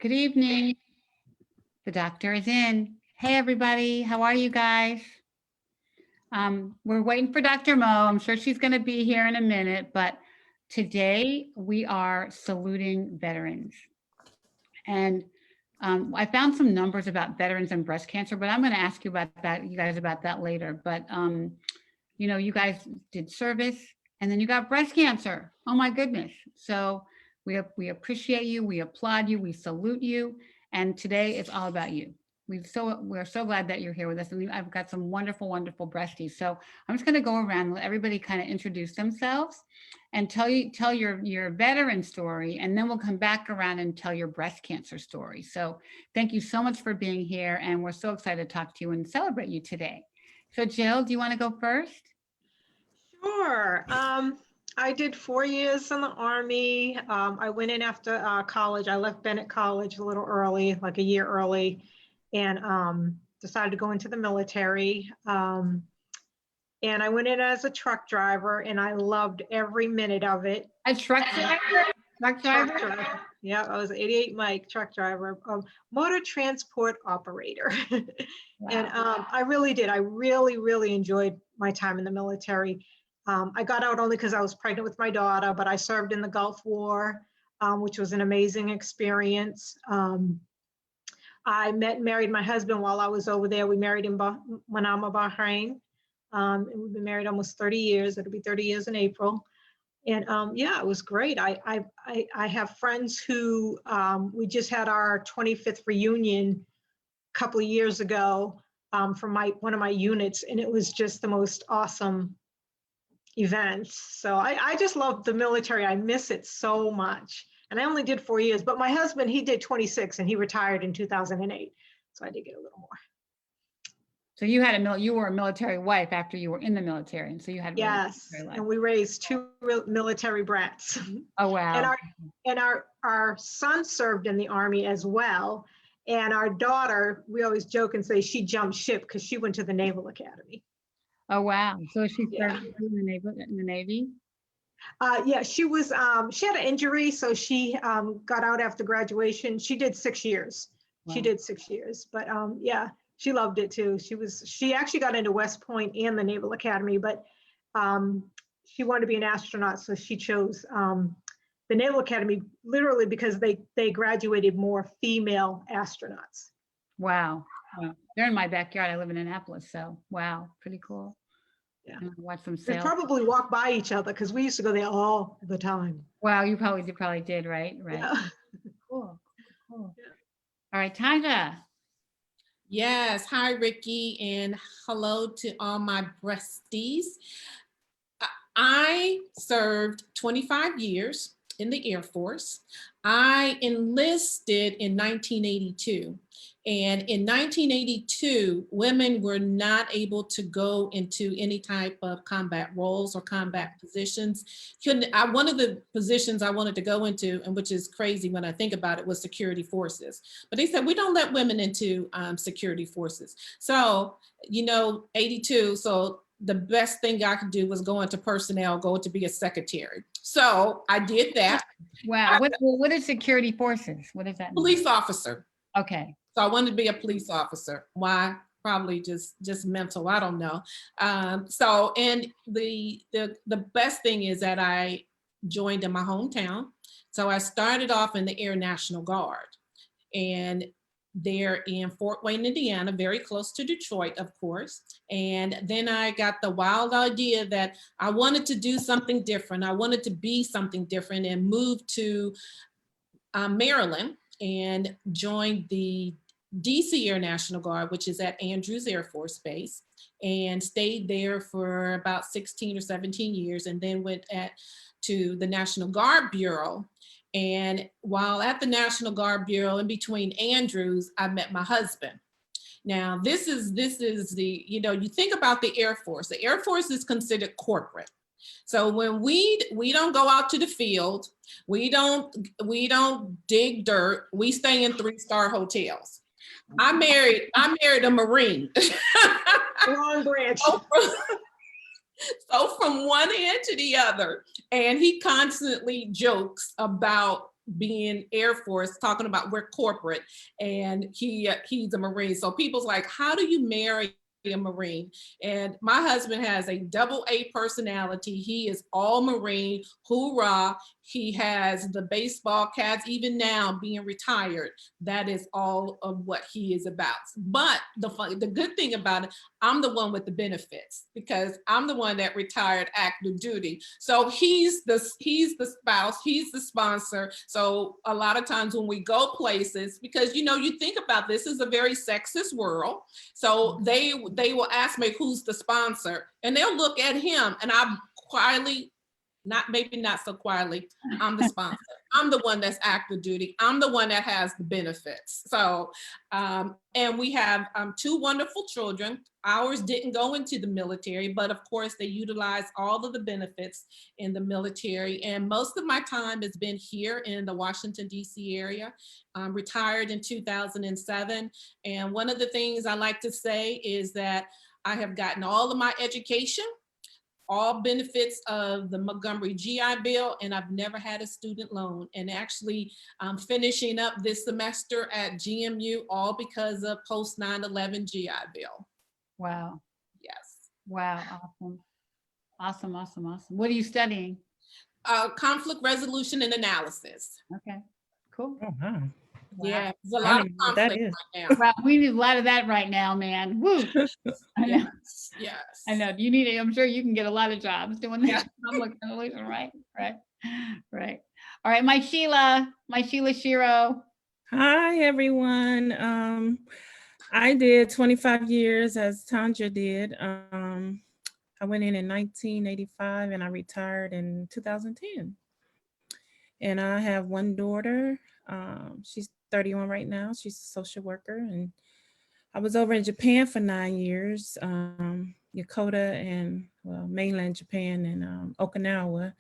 Good evening. The doctor is in. Hey, everybody. How are you guys? We're waiting for Dr. Mo. I'm sure she's going to be here in a minute, but today we are saluting veterans. And I found some numbers about veterans and breast cancer, but I'm going to ask you about that, you guys about that later. But, you guys did service and then you got breast cancer. Oh my goodness. So we appreciate you. We applaud you. We salute you. And today it's all about you. We're so glad that you're here with us. And I've got some wonderful, wonderful breasties. So I'm just going to go around and let everybody kind of introduce themselves and tell your veteran story, and then we'll come back around and tell your breast cancer story. So thank you so much for being here, and we're so excited to talk to you and celebrate you today. So Jill, do you want to go first? Sure. I did 4 years in the Army. I went in after college. I left Bennett College a little early, like a year early, and decided to go into the military. And I went in as a truck driver, and I loved every minute of it. A truck driver? Truck driver? Yeah, I was 88 Mike, truck driver, motor transport operator. Wow. And I really did. I really, really enjoyed my time in the military. I got out only because I was pregnant with my daughter, but I served in the Gulf War, which was an amazing experience. I met and married my husband while I was over there. We married in Manama, Bahrain. And we've been married almost 30 years. It'll be 30 years in April. And yeah, it was great. I have friends who, we just had our 25th reunion a couple of years ago from one of my units, and it was just the most awesome event. So I just love the military. I miss it so much. And I only did 4 years, but my husband, he did 26 and he retired in 2008. So I did get a little more. So you were a military wife after you were in the military, and so you had yes, and we raised 2 military brats. Oh wow! And our son served in the Army as well, and our daughter, we always joke and say she jumped ship because she went to the Naval Academy. Oh wow! So she served in the Navy. Yeah, she was. She had an injury, so she got out after graduation. She did 6 years. Wow. She did 6 years, but yeah. She loved it too. She actually got into West Point and the Naval Academy, but she wanted to be an astronaut, so she chose the Naval Academy literally because they graduated more female astronauts. Wow. They're in my backyard. I live in Annapolis, so wow, pretty cool. Yeah. Watch them sail. They probably walk by each other because we used to go there all the time. Wow, you probably did, right? Right. Yeah. Cool. Yeah. All right, Tyga. Yes, hi Ricky, and hello to all my breasties. I served 25 years in the Air Force. I enlisted in 1982. And in 1982, women were not able to go into any type of combat roles or combat positions. One of the positions I wanted to go into, and which is crazy when I think about it, was security forces. But they said, we don't let women into security forces. So, 82, so the best thing I could do was go into personnel, go to be a secretary. So I did that. Wow, what is security forces? What does that mean? Police officer. Okay. So I wanted to be a police officer. Why? Probably just mental. I don't know. So, and the best thing is that I joined in my hometown. So I started off in the Air National Guard, and they're in Fort Wayne, Indiana, very close to Detroit, of course. And then I got the wild idea that I wanted to do something different. I wanted to be something different and moved to Maryland and joined the DC Air National Guard, which is at Andrews Air Force Base, and stayed there for about 16 or 17 years, and then went to the National Guard Bureau. And while at the National Guard Bureau, in between Andrews, I met my husband. Now, this is the, you think about the Air Force. The Air Force is considered corporate. So when we don't go out to the field, we don't dig dirt, we stay in 3-star hotels. I married a Marine. Long branch. So from one end to the other. And he constantly jokes about being Air Force, talking about we're corporate, and he's a Marine. So people's like, how do you marry a Marine? And my husband has a double A personality. He is all Marine, hoorah. He has the baseball cats, even now being retired. That is all of what he is about. But the good thing about it, I'm the one with the benefits because I'm the one that retired active duty. So he's the spouse, he's the sponsor. So a lot of times when we go places, because you think about this is a very sexist world. So they will ask me who's the sponsor, and they'll look at him, and I'm quietly, maybe not so quietly, I'm the sponsor. I'm the one that's active duty. I'm the one that has the benefits. So, and we have 2 wonderful children. Ours didn't go into the military, but of course they utilize all of the benefits in the military. And most of my time has been here in the Washington, D.C. area. Retired in 2007. And one of the things I like to say is that I have gotten all of my education, all benefits of the Montgomery GI Bill, and I've never had a student loan. And actually, I'm finishing up this semester at GMU, all because of post 9/11 GI Bill. Wow. Yes. Wow. Awesome. What are you studying? Conflict resolution and analysis. Okay, cool. Oh, wow. Yeah, there's a I lot don't of even know what that conflict is. right now. Wow, we need a lot of that right now, man. Woo. I know. Yes. I know. You need it. I'm sure you can get a lot of jobs doing Yeah. that. Public resolution, right. All right, my Sheila Shero. Hi, everyone. I did 25 years as Tandra did. I went in 1985 and I retired in 2010. And I have one daughter. She's 31 right now. She's a social worker. And I was over in Japan for 9 years, Yokota and mainland Japan and Okinawa.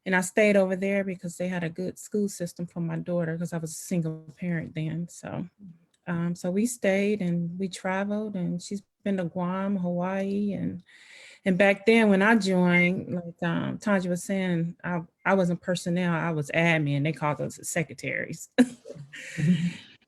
And I stayed over there because they had a good school system for my daughter because I was a single parent then. So we stayed and we traveled, and she's been to Guam, Hawaii, and back then when I joined, like Tanja was saying, I wasn't personnel, I was admin. They called us secretaries.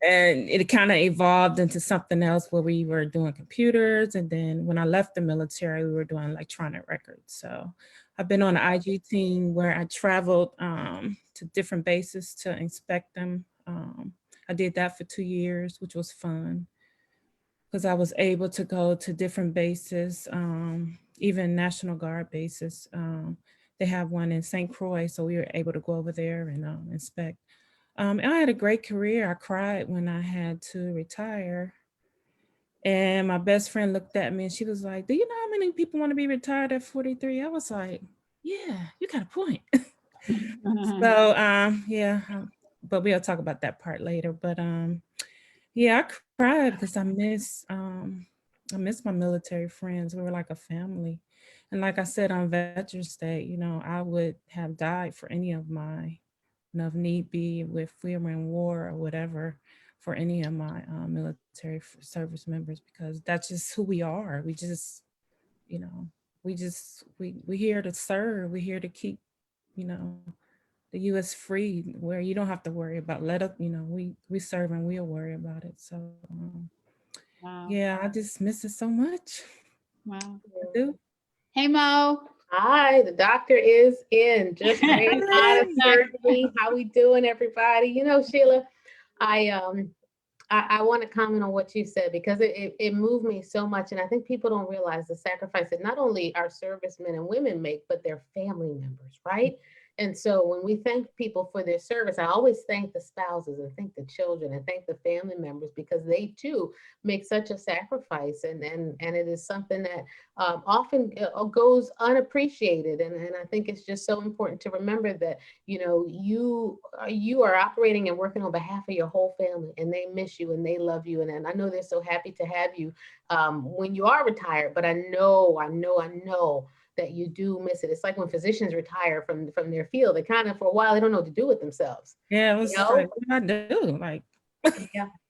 And it kind of evolved into something else where we were doing computers. And then when I left the military, we were doing electronic records. So I've been on the IG team where I traveled to different bases to inspect them. I did that for 2 years, which was fun because I was able to go to different bases, even National Guard bases. They have one in St. Croix, so we were able to go over there and inspect. And I had a great career. I cried when I had to retire. And my best friend looked at me and she was like, do you know how many people want to be retired at 43? I was like, yeah, you got a point. So yeah, but we'll talk about that part later. But yeah, I cried because I miss my military friends. We were like a family. And like I said on Veterans Day, I would have died for any of my, if need be, if we were in war or whatever, for any of my military service members, because that's just who we are. We just, we here to serve. We're here to keep, the U.S. free, where you don't have to worry about we serve and we'll worry about it. So Wow. yeah, I just miss it so much. Wow. I do. Hey, Mo. Hi, the doctor is in, just came out of surgery. How we doing, everybody? Sheila, I want to comment on what you said because it moved me so much. And I think people don't realize the sacrifice that not only our servicemen and women make, but their family members, right? And so when we thank people for their service, I always thank the spouses and thank the children and thank the family members because they too make such a sacrifice. And it is something that often goes unappreciated. And I think it's just so important to remember that, you are operating and working on behalf of your whole family, and they miss you and they love you. And I know they're so happy to have you when you are retired, but I know that you do miss it. It's like when physicians retire from their field, they kind of, for a while, they don't know what to do with themselves. Yeah, it was like, what do I do? Like,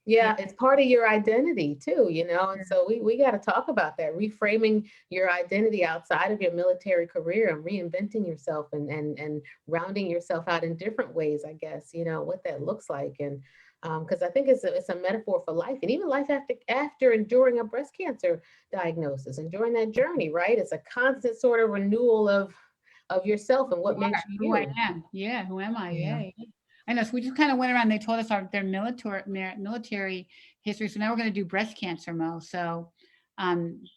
Yeah, it's part of your identity too, you know, and so we got to talk about that, reframing your identity outside of your military career and reinventing yourself and rounding yourself out in different ways, I guess, you know, what that looks like. And because I think it's a metaphor for life, and even life after and during a breast cancer diagnosis and during that journey, right? It's a constant sort of renewal of yourself and what Who makes are- you who I you. am. Yeah, who am I? Yeah. Yeah. I know. So we just kind of went around. They told us their military history. So now we're going to do breast cancer, Mo. So,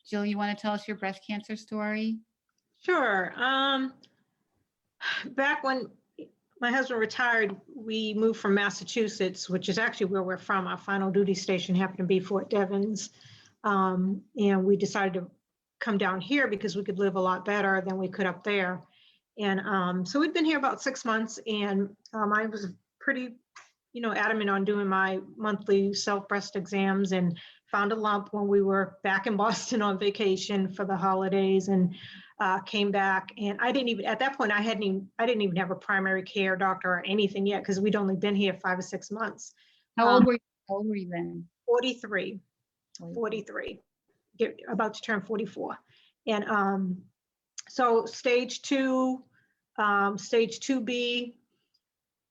Jill, you want to tell us your breast cancer story? Sure. Back when my husband retired, we moved from Massachusetts, which is actually where we're from. Our final duty station happened to be Fort Devens. And we decided to come down here because we could live a lot better than we could up there. And so we'd been here about 6 months, and I was pretty, adamant on doing my monthly self-breast exams, and found a lump when we were back in Boston on vacation for the holidays, and came back. And I didn't even, at that point, I didn't even have a primary care doctor or anything yet, because we'd only been here 5 or 6 months. How old were you? How old were you then? 43, about to turn 44. And so stage 2B,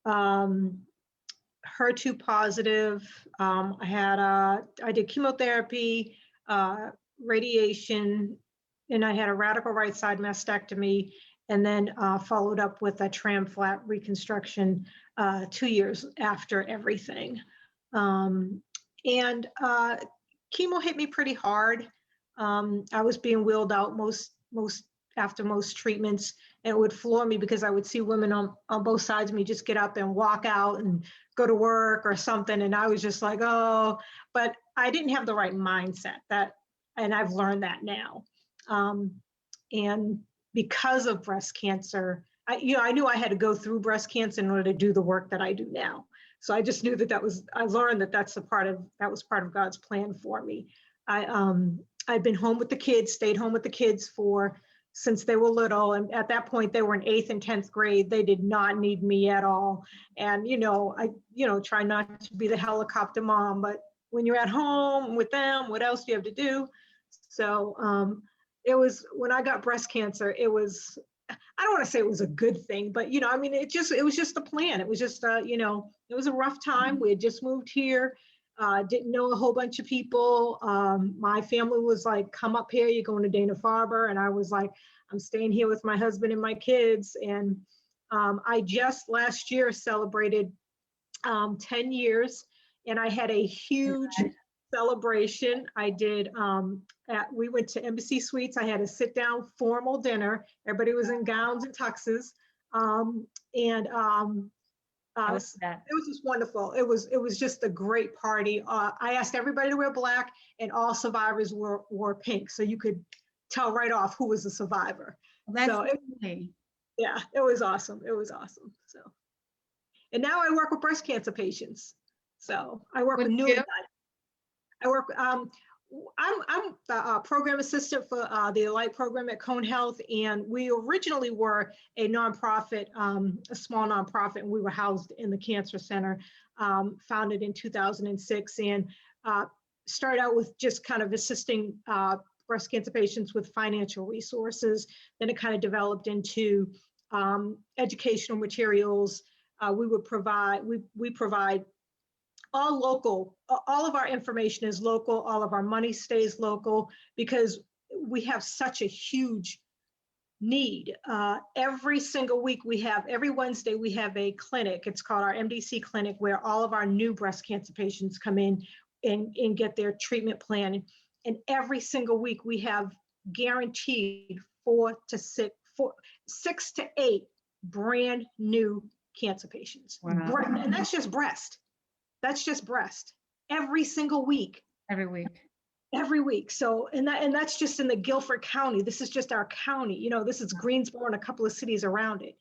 HER2 positive. I did chemotherapy, radiation, and I had a radical right side mastectomy, and then followed up with a tram flap reconstruction 2 years after everything. And chemo hit me pretty hard. I was being wheeled out after most treatments, and it would floor me because I would see women on both sides of me just get up and walk out and go to work or something. And I was just like, oh, but I didn't have the right mindset, and I've learned that now. And because of breast cancer, I knew I had to go through breast cancer in order to do the work that I do now. So I just knew I learned that that was part of God's plan for me. I've been home with the kids, stayed home with the kids since they were little. And at that point, they were in 8th and 10th grade. They did not need me at all. And, I try not to be the helicopter mom, but when you're at home with them, what else do you have to do? So it was, when I got breast cancer, it was, I don't want to say it was a good thing, but, it was just a plan. It was just, it was a rough time. We had just moved here. Didn't know a whole bunch of people. My family was like, come up here, you're going to Dana-Farber. And I was like, I'm staying here with my husband and my kids. And I just last year celebrated 10 years, and I had a huge celebration. I did, we went to Embassy Suites. I had a sit down formal dinner. Everybody was in gowns and tuxes. It was just wonderful. It was just a great party. I asked everybody to wear black, and all survivors wore pink, so you could tell right off who was a survivor. Yeah, it was awesome. It was awesome. So, and now I work with breast cancer patients. So I work with newly diagnosed. I work. I'm the program assistant for the Elite program at Cone Health, and we originally were a nonprofit, a small nonprofit, and we were housed in the Cancer Center, founded in 2006, and started out with just kind of assisting breast cancer patients with financial resources. Then it kind of developed into educational materials. We provide all local. All of our information is local. All of our money stays local because we have such a huge need. Every single week every Wednesday we have a clinic. It's called our MDC clinic, where all of our new breast cancer patients come in and get their treatment plan. And every single week we have guaranteed 6 to 8 brand new cancer patients. Wow. And that's just breast. That's just breast every single week. Every week. So, and that's just in the Guilford County. This is just our county. This is Greensboro and a couple of cities around it.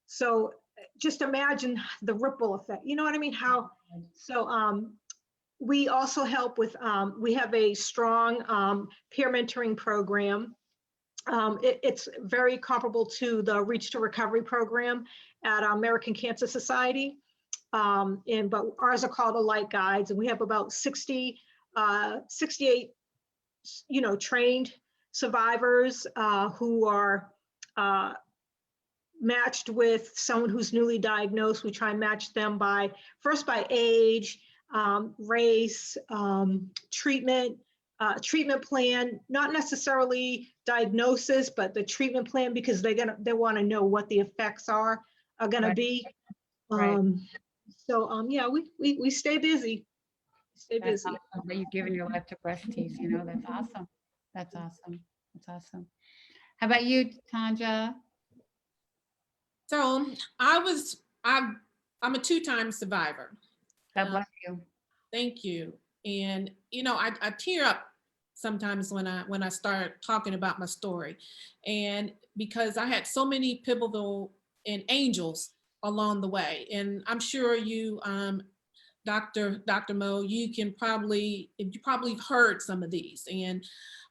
So just imagine the ripple effect. You know what I mean? We also help with, we have a strong peer mentoring program. It's very comparable to the Reach to Recovery program at American Cancer Society. But ours are called the light guides, and we have about 68, trained survivors who are matched with someone who's newly diagnosed. We try and match them first by age, race, treatment plan, not necessarily diagnosis, but the treatment plan, because they want to know what the effects are going to be. Right. Yeah, we stay busy. Stay That's busy. awesome that you've given your life to breast teeth, that's awesome. That's awesome. That's awesome. How about you, Tanja? So I'm a two-time survivor. God bless you. Thank you. And I tear up sometimes when I start talking about my story, and because I had so many pivotal and angels along the way. And I'm sure you, Dr. Mo, you probably heard some of these. And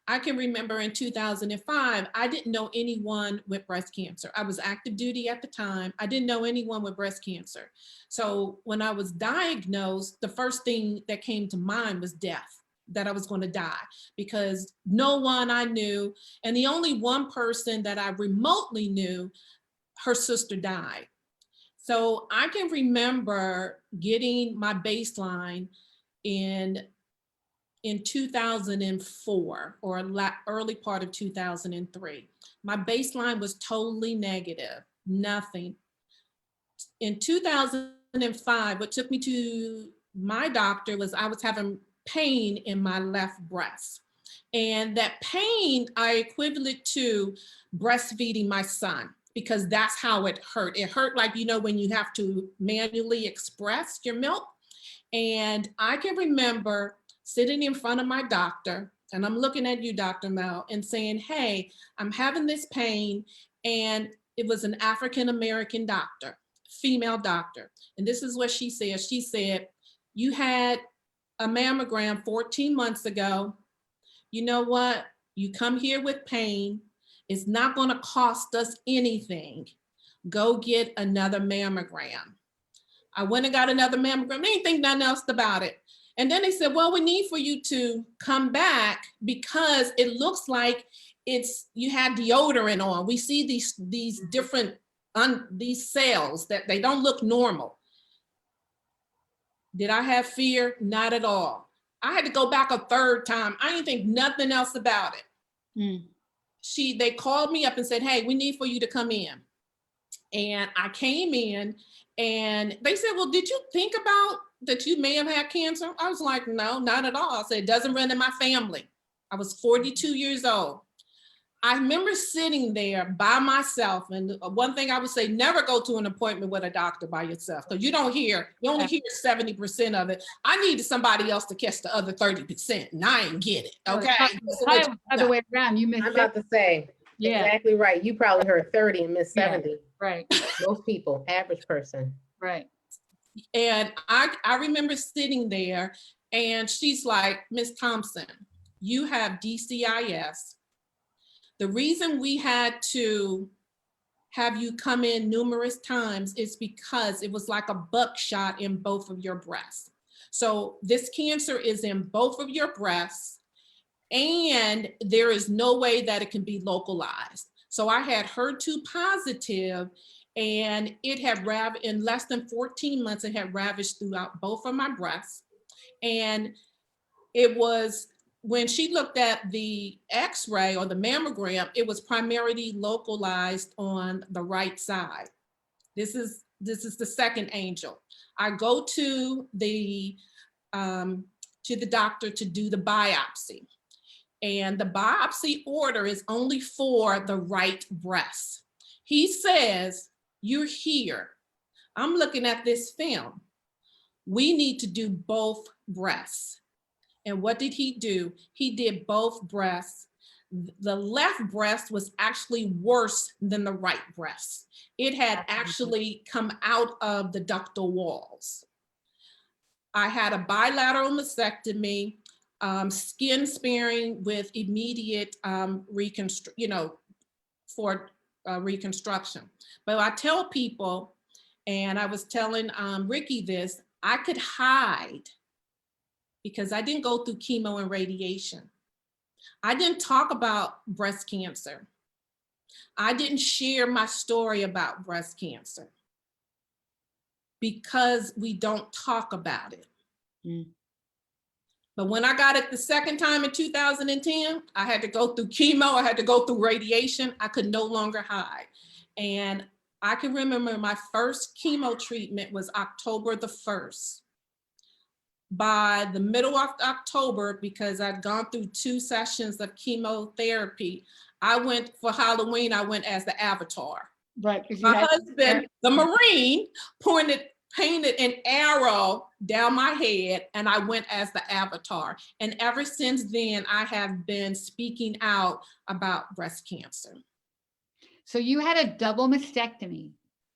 I can remember in 2005, I didn't know anyone with breast cancer. I was active duty at the time. I didn't know anyone with breast cancer. So when I was diagnosed, the first thing that came to mind was death, that I was going to die, because no one I knew, and the only one person that I remotely knew, her sister died. So I can remember getting my baseline in 2004 or early part of 2003. My baseline was totally negative, nothing. In 2005, what took me to my doctor was I was having pain in my left breast. And that pain I equivalent to breastfeeding my son, because that's how it hurt. It hurt like, when you have to manually express your milk. And I can remember sitting in front of my doctor, and I'm looking at you, Dr. Mel, and saying, hey, I'm having this pain. And it was an African-American doctor, female doctor. And this is what she said. She said, you had a mammogram 14 months ago. You know what? You come here with pain. It's not going to cost us anything. Go get another mammogram. I went and got another mammogram. They didn't think nothing else about it. And then they said, well, we need for you to come back because it looks like you had deodorant on. We see these different, these cells that they don't look normal. Did I have fear? Not at all. I had to go back a third time. I didn't think nothing else about it. They called me up and said, hey, we need for you to come in. And I came in and they said, well, did you think about that you may have had cancer? I was like, no, not at all. I said, it doesn't run in my family. I was 42 years old. I remember sitting there by myself. And one thing I would say, never go to an appointment with a doctor by yourself, because you only hear 70% of it. I needed somebody else to catch the other 30%, and I ain't get it, okay? Other way around, you missed I'm about to say, exactly right. You probably heard 30 and missed 70. Right. Most people, average person. Right. And I remember sitting there and she's like, Miss Thompson, you have DCIS. The reason we had to have you come in numerous times is because it was like a buckshot in both of your breasts. So this cancer is in both of your breasts, and there is no way that it can be localized. So I had HER2 positive, and it had in less than 14 months, it had ravaged throughout both of my breasts. And it was, when she looked at the X-ray or the mammogram, it was primarily localized on the right side. This is the second angel. I go to the doctor to do the biopsy, and the biopsy order is only for the right breast. He says, you're here. I'm looking at this film. We need to do both breasts. And what did he do? He did both breasts. The left breast was actually worse than the right breast. It had actually come out of the ductal walls. I had a bilateral mastectomy, skin sparing with immediate reconstruction. But I tell people, And I was telling Ricky this, I could hide because I didn't go through chemo and radiation. I didn't talk about breast cancer. I didn't share my story about breast cancer because we don't talk about it. Mm. But when I got it the second time in 2010, I had to go through chemo, I had to go through radiation. I could no longer hide. And I can remember my first chemo treatment was October the 1st. By the middle of October, because I'd gone through 2 sessions of chemotherapy, I went for Halloween, I went as the Avatar. Right. 'cause you My had- husband, the Marine, painted an arrow down my head, and I went as the Avatar. And ever since then, I have been speaking out about breast cancer. So you had a double mastectomy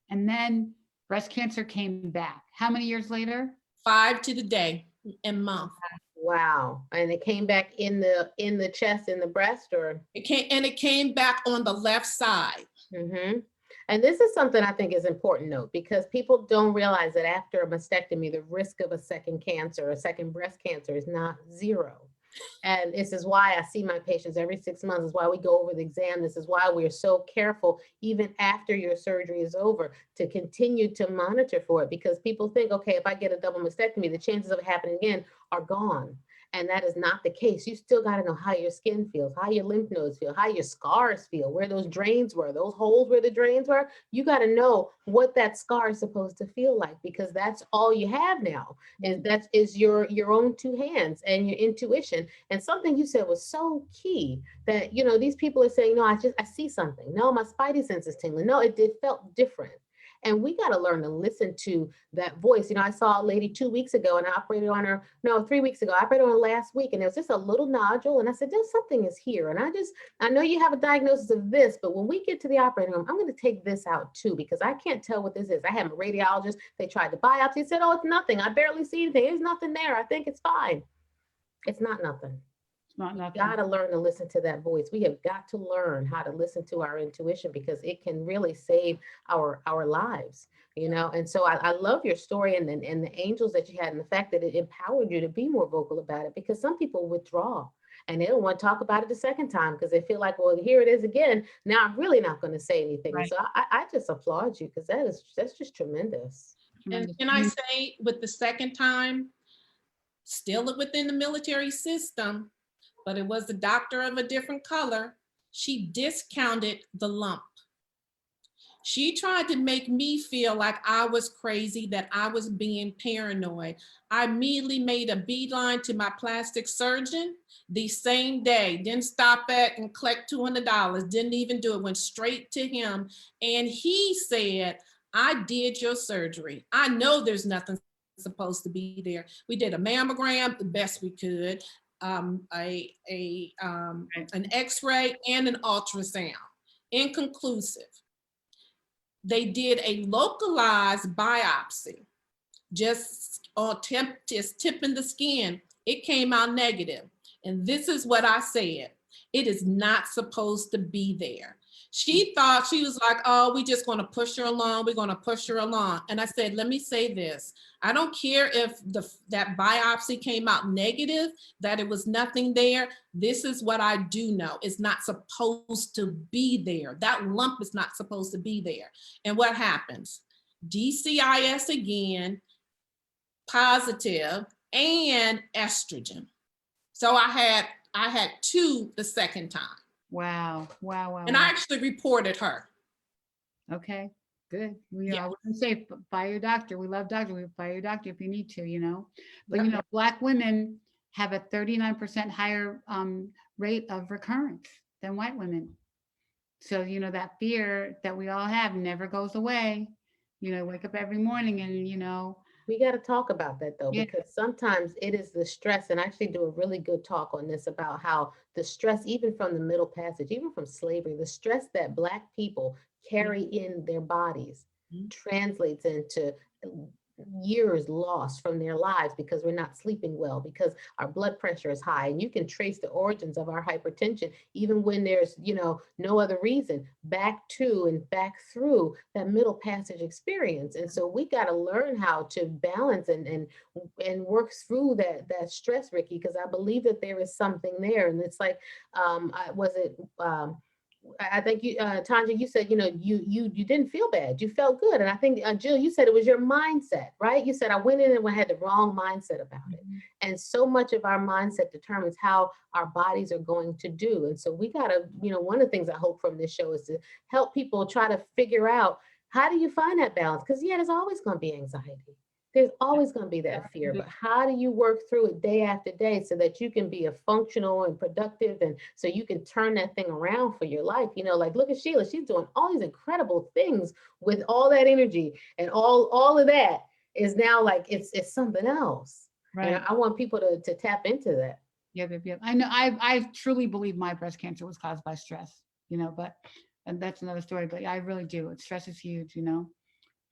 and then breast cancer came back. How many years later? 5 to the day and month. Wow. And it came back in the chest, in the breast, or? It came back on the left side. Mm-hmm. And this is something I think is important to note, because people don't realize that after a mastectomy, the risk of a second cancer, a second breast cancer, is not 0. And this is why I see my patients every 6 months. This is why we go over the exam. This is why we're so careful, even after your surgery is over, to continue to monitor for it, because people think, okay, if I get a double mastectomy, the chances of it happening again are gone. And that is not the case. You still got to know how your skin feels, how your lymph nodes feel, how your scars feel, where those drains were, those holes where the drains were. You got to know what that scar is supposed to feel like, because that's all you have now. And that is your own 2 hands and your intuition. And something you said was so key, that, you know, these people are saying, no, I see something. No, my spidey sense is tingling. No, it felt different. And we got to learn to listen to that voice. You know, I saw a lady 2 weeks ago and I operated on her, no, 3 weeks ago, I operated on her last week, and it was just a little nodule. And I said, there's something is here. And I know you have a diagnosis of this, but when we get to the operating room, I'm going to take this out too, because I can't tell what this is. I have a radiologist. They tried to biopsy, said, oh, it's nothing. I barely see anything. There's nothing there. I think it's fine. It's not nothing. Not nothing. Got to learn to listen to that voice. We have got to learn how to listen to our intuition, because it can really save our lives, you know. And so I love your story and the angels that you had, and the fact that it empowered you to be more vocal about it, because some people withdraw and they don't want to talk about it the second time because they feel like, well, here it is again. Now I'm really not going to say anything. Right. So I just applaud you, because that's just tremendous. And can I say, with the second time, still within the military system, but it was the doctor of a different color, she discounted the lump. She tried to make me feel like I was crazy, that I was being paranoid. I immediately made a beeline to my plastic surgeon the same day. Didn't stop at and collect $200. Didn't even do it. Went straight to him. And he said, I did your surgery. I know there's nothing supposed to be there. We did a mammogram the best we could, an X-ray and an ultrasound. Inconclusive. They did a localized biopsy, just tipping the skin. It came out negative. And this is what I said. It is not supposed to be there. She thought, she was like, oh, we just going to push her along. We're going to push her along. And I said, let me say this. I don't care if that biopsy came out negative, that it was nothing there. This is what I do know. It's not supposed to be there. That lump is not supposed to be there. And what happens? DCIS again, positive, and estrogen. So I had 2 the second time. Wow. And I actually reported her. Okay, good. Yeah. I wouldn't say by your doctor. We love doctors. We by your doctor if you need to, you know. But Yep. Black women have a 39% higher rate of recurrence than white women. So, that fear that we all have never goes away. Wake up every morning and, We got to talk about that though, Yeah. because sometimes it is the stress, and I actually do a really good talk on this about how the stress, even from the Middle Passage, even from slavery, the stress that Black people carry in their bodies Mhm. translates into years lost from their lives because we're not sleeping well, because our blood pressure is high. And you can trace the origins of our hypertension, even when there's, no other reason, back to and back through that middle passage experience. And so we got to learn how to balance and work through that stress, Ricky, because I believe that there is something there. And it's like, I think you, Tanja, you said, you didn't feel bad. You felt good. And I think, Jill, you said it was your mindset, right? You said, I went in and I had the wrong mindset about it. And so much of our mindset determines how our bodies are going to do. And so we got to, one of the things I hope from this show is to help people try to figure out, how do you find that balance? Because there's always going to be anxiety. There's always going to be that fear, but how do you work through it day after day so that you can be a functional and productive, and so you can turn that thing around for your life? Like look at Sheila, she's doing all these incredible things with all that energy, and all of that is now like it's something else. Right. And I want people to tap into that. Yep. I know. I truly believe my breast cancer was caused by stress. And that's another story. But I really do. Stress is huge.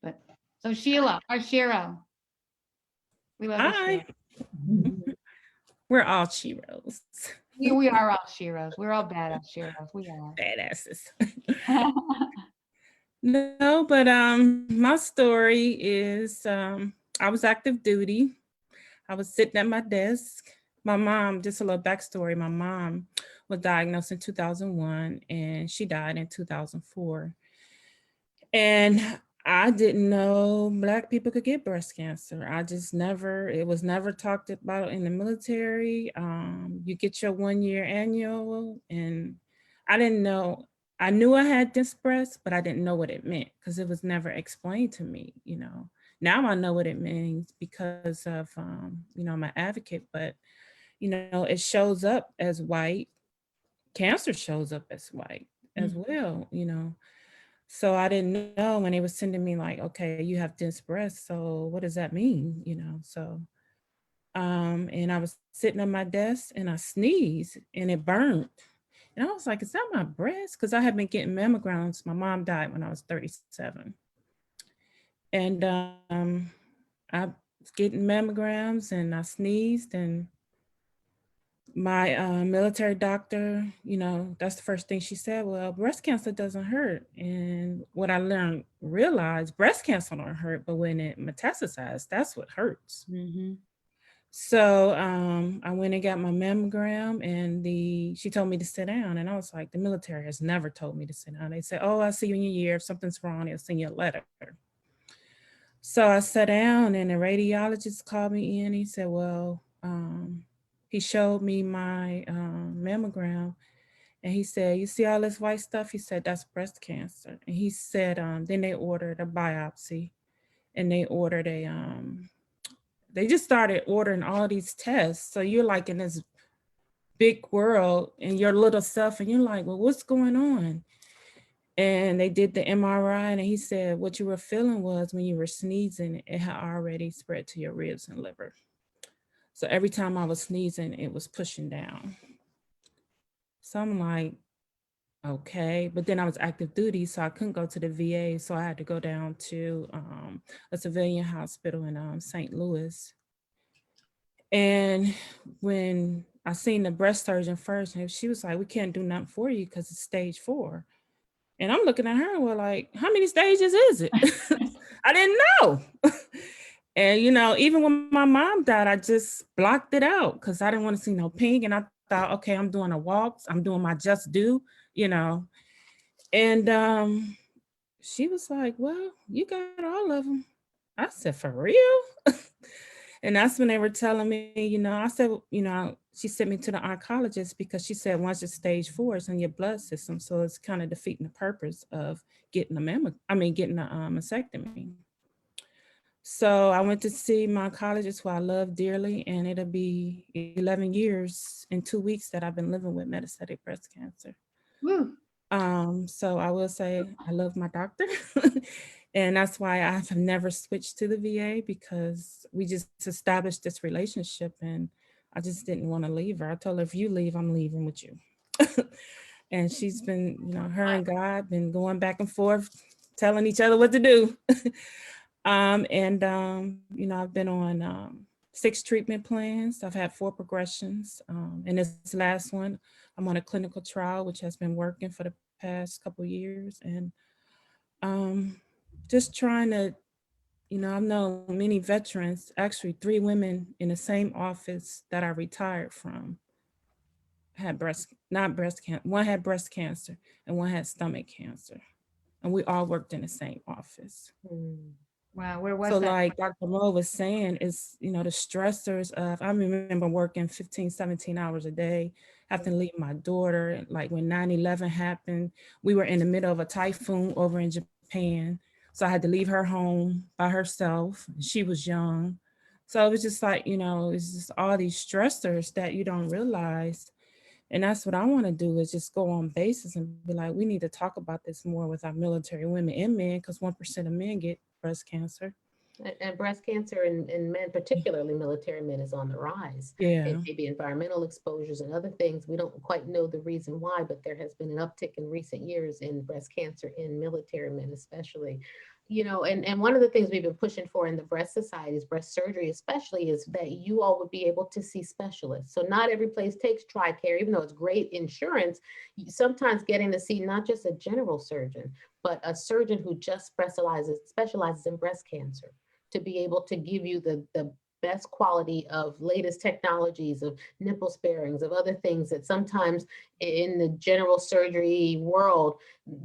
But so Sheila, our Shero. We love Hi. We're all Sheros. We are all Sheros. We're all badass Sheros. We are. Badasses. No, but my story is I was active duty. I was sitting at my desk. My mom, just a little backstory, my mom was diagnosed in 2001 and she died in 2004. And I didn't know Black people could get breast cancer. It was never talked about in the military. You get your 1-year annual, and I didn't know. I knew I had this breast, but I didn't know what it meant because it was never explained to me, Now I know what it means because of, I'm an advocate, but, it shows up as white. Cancer shows up as white as well, So I didn't know when they were sending me like, okay, you have dense breast. So what does that mean? So, and I was sitting at my desk and I sneezed and it burned. And I was like, is that my breast? Cause I had been getting mammograms. My mom died when I was 37. And I was getting mammograms and I sneezed, and my military doctor, that's the first thing she said, well, breast cancer doesn't hurt. And what I realized, breast cancer don't hurt, but when it metastasizes, that's what hurts. So I went and got my mammogram, and she told me to sit down. And I was like, the military has never told me to sit down. They said, oh, I'll see you in a year. If something's wrong, they'll send you a letter. So I sat down and the radiologist called me in. He said, well, he showed me my mammogram, and he said, you see all this white stuff? He said, that's breast cancer. And he said, then they ordered a biopsy, and they ordered they just started ordering all these tests. So you're like in this big world and your little self, and you're like, well, what's going on? And they did the MRI, and he said, what you were feeling was when you were sneezing, it had already spread to your ribs and liver. So every time I was sneezing, it was pushing down. So I'm like, okay. But then I was active duty, so I couldn't go to the VA. So I had to go down to a civilian hospital in St. Louis. And when I seen the breast surgeon first, and she was like, we can't do nothing for you because it's stage 4. And I'm looking at her and we're like, how many stages is it? I didn't know. And, even when my mom died, I just blocked it out because I didn't want to see no pink. And I thought, okay, I'm doing a walk. I'm doing my just do, And she was like, well, you got all of them. I said, for real? And that's when they were telling me, I said, she sent me to the oncologist because she said, once it's stage 4, it's in your blood system. So it's kind of defeating the purpose of getting a mastectomy. So I went to see my oncologist, who I love dearly, and it'll be 11 years in 2 weeks that I've been living with metastatic breast cancer. Woo. So I will say I love my doctor. And that's why I have never switched to the VA, because we just established this relationship and I just didn't want to leave her. I told her, if you leave, I'm leaving with you. And she's been, her and God been going back and forth, telling each other what to do. You know, I've been on 6 treatment plans. I've had 4 progressions. And this last one, I'm on a clinical trial, which has been working for the past couple years. And just trying to, you know, I've known many veterans, actually 3 women in the same office that I retired from had not breast cancer. One had breast cancer and one had stomach cancer. And we all worked in the same office. Mm. Wow, where was So that? like Dr. Mo was saying, is, you know, the stressors of, I remember working 15, 17 hours a day, having to leave my daughter. Like when 9/11 happened, we were in the middle of a typhoon over in Japan. So I had to leave her home by herself. She was young. So it was just like, you know, it's just all these stressors that you don't realize. And that's what I want to do, is just go on basis and be like, we need to talk about this more with our military women and men, because 1% of men get breast cancer. And breast cancer in men, particularly military men, is on the rise. Yeah. It may be environmental exposures and other things. We don't quite know the reason why, but there has been an uptick in recent years in breast cancer in military men, especially. You know, and one of the things we've been pushing for in the breast societies, breast surgery especially, is that you all would be able to see specialists. So not every place takes TRICARE, even though it's great insurance. Sometimes getting to see not just a general surgeon, but a surgeon who just specializes in breast cancer, to be able to give you the best quality of latest technologies, of nipple sparings, of other things that sometimes in the general surgery world,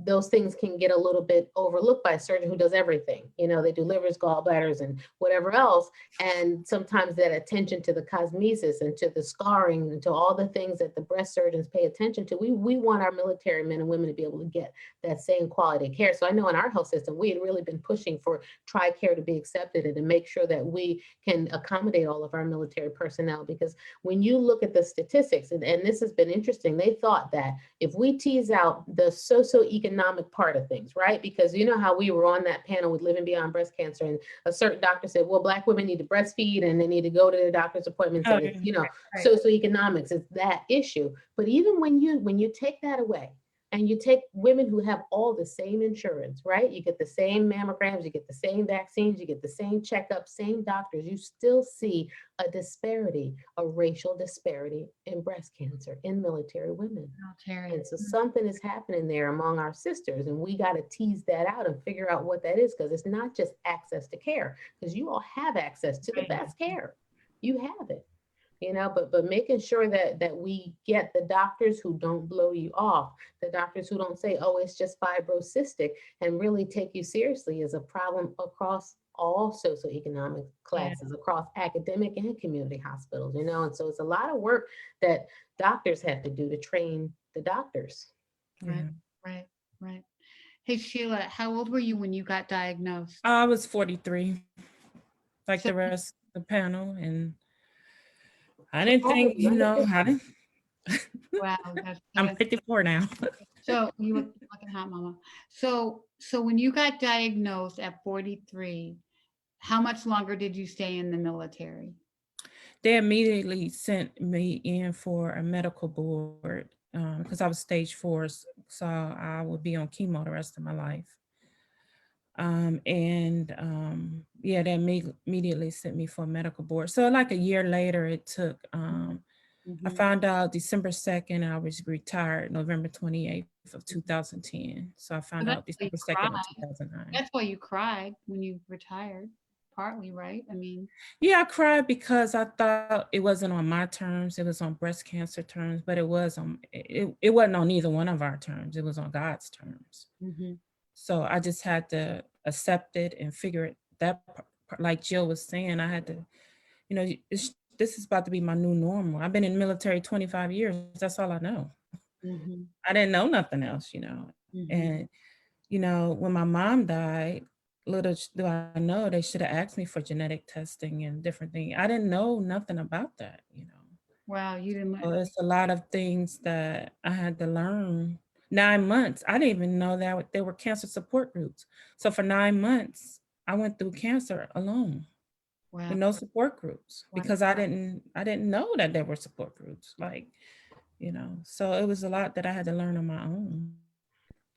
those things can get a little bit overlooked by a surgeon who does everything. You know, they do livers, gallbladders, and whatever else. And sometimes that attention to the cosmesis and to the scarring and to all the things that the breast surgeons pay attention to, we want our military men and women to be able to get that same quality of care. So I know in our health system, we had really been pushing for TRICARE to be accepted and to make sure that we can accommodate all of our military personnel. Because when you look at the statistics, and this has been interesting, they thought that if we tease out the socioeconomic part of things, right? Because you know how we were on that panel with Living Beyond Breast Cancer, and a certain doctor said, well, Black women need to breastfeed and they need to go to their doctor's appointments, and it's, you know, Right. socioeconomics is that issue. But even when you take that away, and you take women who have all the same insurance, right? You get the same mammograms, you get the same vaccines, you get the same checkups, same doctors, you still see a disparity, a racial disparity in breast cancer in military women. Military. And so something is happening there among our sisters, and we got to tease that out and figure out what that is, because it's not just access to care, because you all have access to the Right. best care. You have it. You know, but making sure that we get the doctors who don't blow you off, the doctors who don't say, oh, it's just fibrocystic, and really take you seriously is a problem across all socioeconomic classes, across academic and community hospitals, you know. And so it's a lot of work that doctors have to do to train the doctors. Right, right, right. Hey, Sheila, how old were you when you got diagnosed? I was 43, like So- the rest of the panel. And I So didn't all think, the you know, I didn't, Wow, that's I'm good. 54 now. So you were looking hot, mama. So when you got diagnosed at 43, how much longer did you stay in the military? They immediately sent me in for a medical board because I was stage 4, so I would be on chemo the rest of my life. Yeah, they immediately sent me for a medical board. So like a year later, it took, I found out December 2nd, I was retired November 28th of 2010. So I found that's out why you December 2nd of cried. 2009. That's why you cried when you retired, partly, right? I mean, Yeah, I cried because I thought it wasn't on my terms. It was on breast cancer terms, but it wasn't on either one of our terms. It was on God's terms. So I just had to accept it and figure it like Jill was saying, I had to, you know, this is about to be my new normal. I've been in the military 25 years. That's all I know. I didn't know nothing else, you know. And, you know, when my mom died, little do I know, they should have asked me for genetic testing and different things. I didn't know nothing about that, you know. wow, you didn't. So it's a lot of things that I had to learn. 9 months, I didn't even know that there were cancer support groups. So for 9 months, I went through cancer alone Wow. with no support groups Wow. because I didn't know that there were support groups, like, you know. So it was a lot that I had to learn on my own.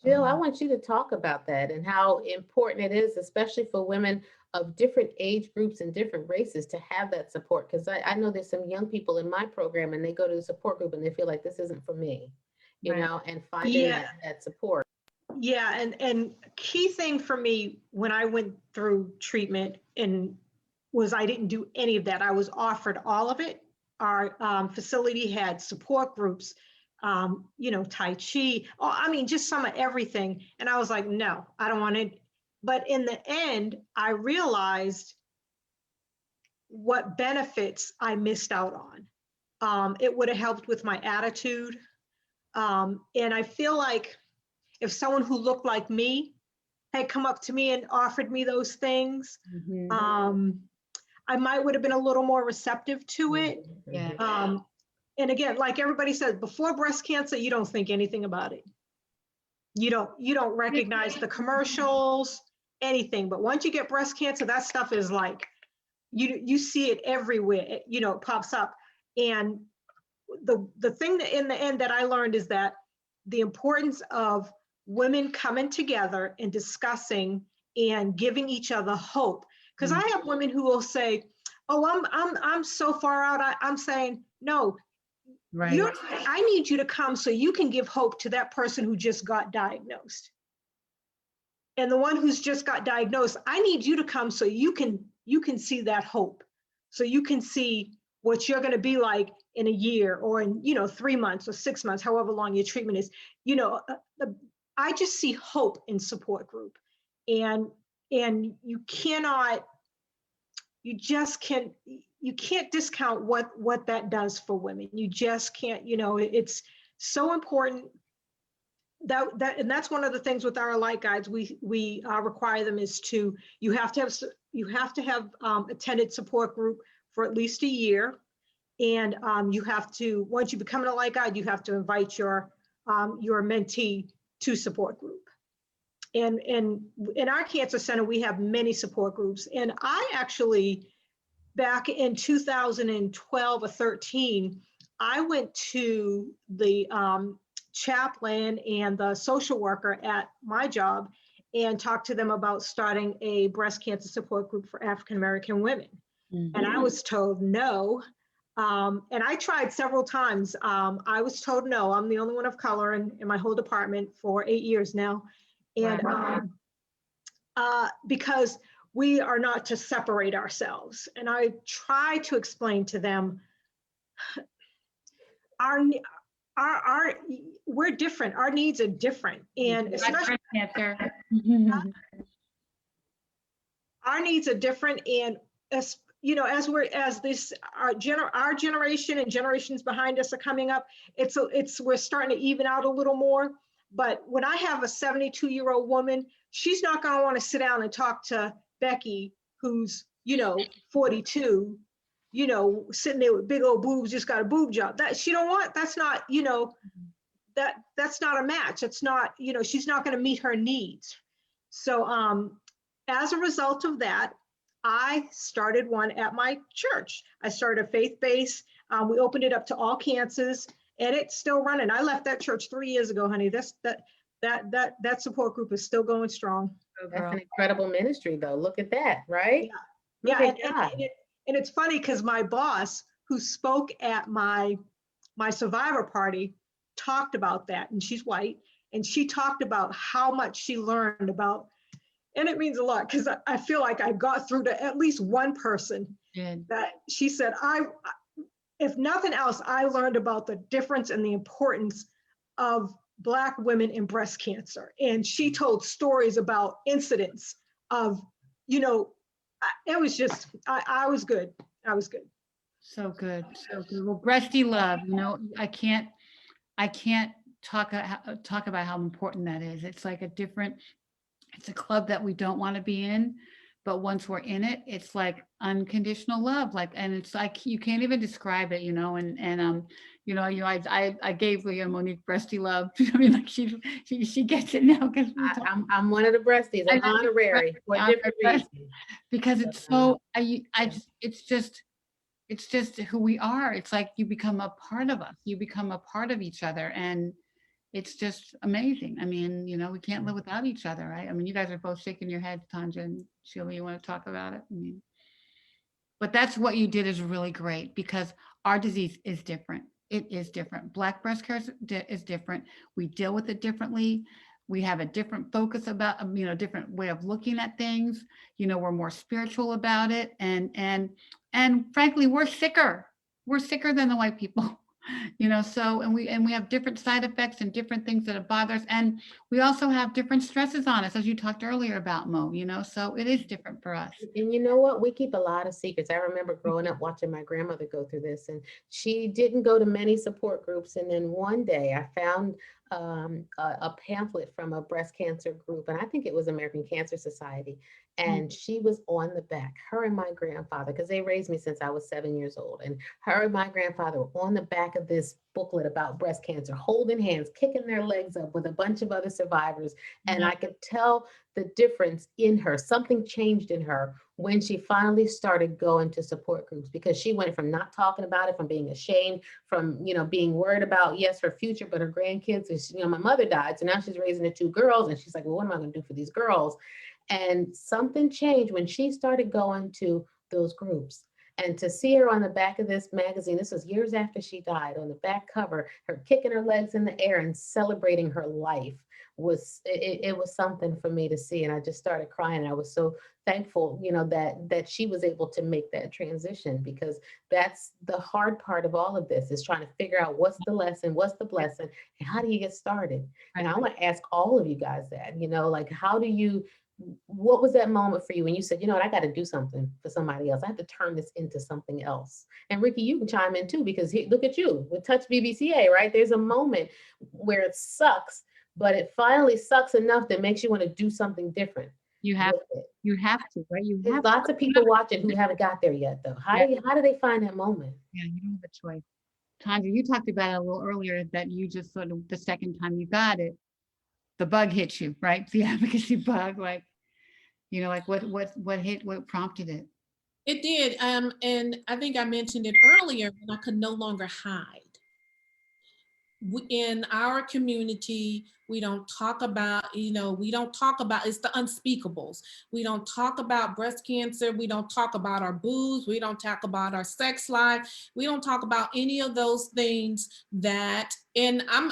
Jill, I want you to talk about that and how important it is, especially for women of different age groups and different races, to have that support. Because I know there's some young people in my program and they go to the support group and they feel like this isn't for me, you Right. know, and finding Yeah. that support. Yeah, and key thing for me when I went through treatment and was I didn't do any of that. I was offered all of it. Our facility had support groups, you know, Tai Chi. Oh, I mean, just some of everything. And I was like, no, I don't want it. But in the end, I realized what benefits I missed out on. It would have helped with my attitude. And I feel like if someone who looked like me had come up to me and offered me those things, I might would have been a little more receptive to it. Yeah. And again, like everybody says, before breast cancer, you don't think anything about it. You don't recognize the commercials, anything. But once you get breast cancer, that stuff is like, you see it everywhere. You know, it pops up. And the thing that in the end that I learned is that the importance of women coming together and discussing and giving each other hope. Because I have women who will say, "Oh, I'm so far out." I'm saying, "No, Right. I need you to come so you can give hope to that person who just got diagnosed. And the one who's just got diagnosed, I need you to come so you can see that hope. So you can see what you're going to be like in a year or in, 3 months or 6 months, however long your treatment is. I just see hope in support group. And you can't discount what that does for women. You just can't, it's so important. And that's one of the things with our Light Guides. We require them is you have to have attended support group for at least a year, and you have to, once you become a Light Guide, you have to invite your mentee to support group. And in our cancer center, we have many support groups. And I actually, back in 2012 or 13, I went to the chaplain and the social worker at my job and talked to them about starting a breast cancer support group for African-American women. And I was told no. And I tried several times. I was told no. I'm the only one of color in my whole department for 8 years now. And because we are not to separate ourselves. And I try to explain to them, we're different. Our needs are different. And especially Cancer. our needs are different. And as our generation and generations behind us are coming up, we're starting to even out a little more. But when I have a 72-year-old woman, she's not going to want to sit down and talk to Becky, who's 42, sitting there with big old boobs, just got a boob job. That she don't want. That's not that's not a match. It's not she's not going to meet her needs. So as a result of that, I started one at my church. I started a faith-based. We opened it up to all cancers, and it's still running. I left that church 3 years ago, honey. That support group is still going strong. That's an incredible ministry, though. Look at that, right? Yeah. And it's funny because my boss, who spoke at my survivor party, talked about that, and she's white, and she talked about how much she learned about. And it means a lot because I feel like I got through to at least one person. Good. That she said, if nothing else, I learned about the difference and the importance of Black women in breast cancer. And she told stories about incidents of, it was just, I was good. I was good. So good. So good. Well, breasty love, I can't talk about how important that is. It's like it's a club that we don't want to be in, but once we're in it, it's like unconditional love. And it's like, you can't even describe it, I gave Leah Monique breasty love. I mean, like she gets it now because I'm one of the breasties. I'm honorary for a different reason. Because it's so, it's just who we are. It's like you become a part of us. You become a part of each other. And it's just amazing. I mean, you know, we can't live without each other, right? I mean, you guys are both shaking your heads, Tanja and Sheila, you want to talk about it? I mean, but that's what you did is really great because our disease is different. It is different. Black breast cancer is different. We deal with it differently. We have a different focus about, you know, different way of looking at things. You know, we're more spiritual about it. And frankly, we're sicker. We're sicker than the white people. You know, so and we have different side effects and different things that bother us. And we also have different stresses on us, as you talked earlier about, Mo, you know, so it is different for us. And you know what? We keep a lot of secrets. I remember growing up watching my grandmother go through this, and she didn't go to many support groups. And then one day I found a pamphlet from a breast cancer group, and I think it was American Cancer Society. And she was on the back, her and my grandfather, because they raised me since I was 7 years old. And her and my grandfather were on the back of this booklet about breast cancer, holding hands, kicking their legs up with a bunch of other survivors. And I could tell the difference in her. Something changed in her when she finally started going to support groups, because she went from not talking about it, from being ashamed, from, you know, being worried about, yes, her future, but her grandkids. And you know, my mother died, so now she's raising the 2 girls, and she's like, well, what am I going to do for these girls? And something changed when she started going to those groups. And to see her on the back of this magazine, this was years after she died, on the back cover, her kicking her legs in the air and celebrating her life, was it was something for me to see. And I just started crying. And I was so thankful, you know, that she was able to make that transition, because that's the hard part of all of this, is trying to figure out what's the lesson, what's the blessing, and how do you get started? And I want to ask all of you guys that, you know, like, what was that moment for you when you said, you know what, I got to do something for somebody else. I have to turn this into something else. And Ricky, you can chime in too, because look at you with Touch BBCA, right? There's a moment where it sucks, but it finally sucks enough that makes you want to do something different. You have to, right? You There's have lots of people watching who haven't got there yet, though. How do they find that moment? Yeah, you don't have a choice. Tanja, you talked about it a little earlier, that you just sort of, the second time you got it, the bug hit you, right? The advocacy bug, like, you know, like what prompted it? It did. And I think I mentioned it earlier, when I could no longer hide. In our community, we don't talk about, you know, we don't talk about, it's the unspeakables. We don't talk about breast cancer. We don't talk about our boobs. We don't talk about our sex life. We don't talk about any of those things that, and I'm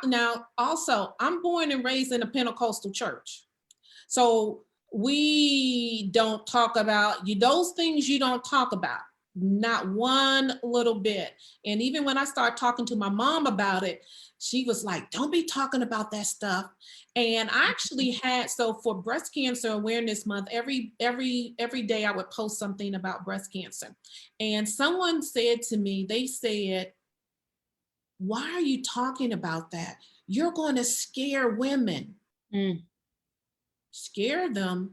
now also, I'm born and raised in a Pentecostal church. So we don't talk about those things. You don't talk about, not one little bit. And even when I started talking to my mom about it, she was like, don't be talking about that stuff. And I actually had, so for Breast Cancer Awareness Month, every day I would post something about breast cancer. And someone said to me, they said, why are you talking about that? You're going to scare women. Scare them?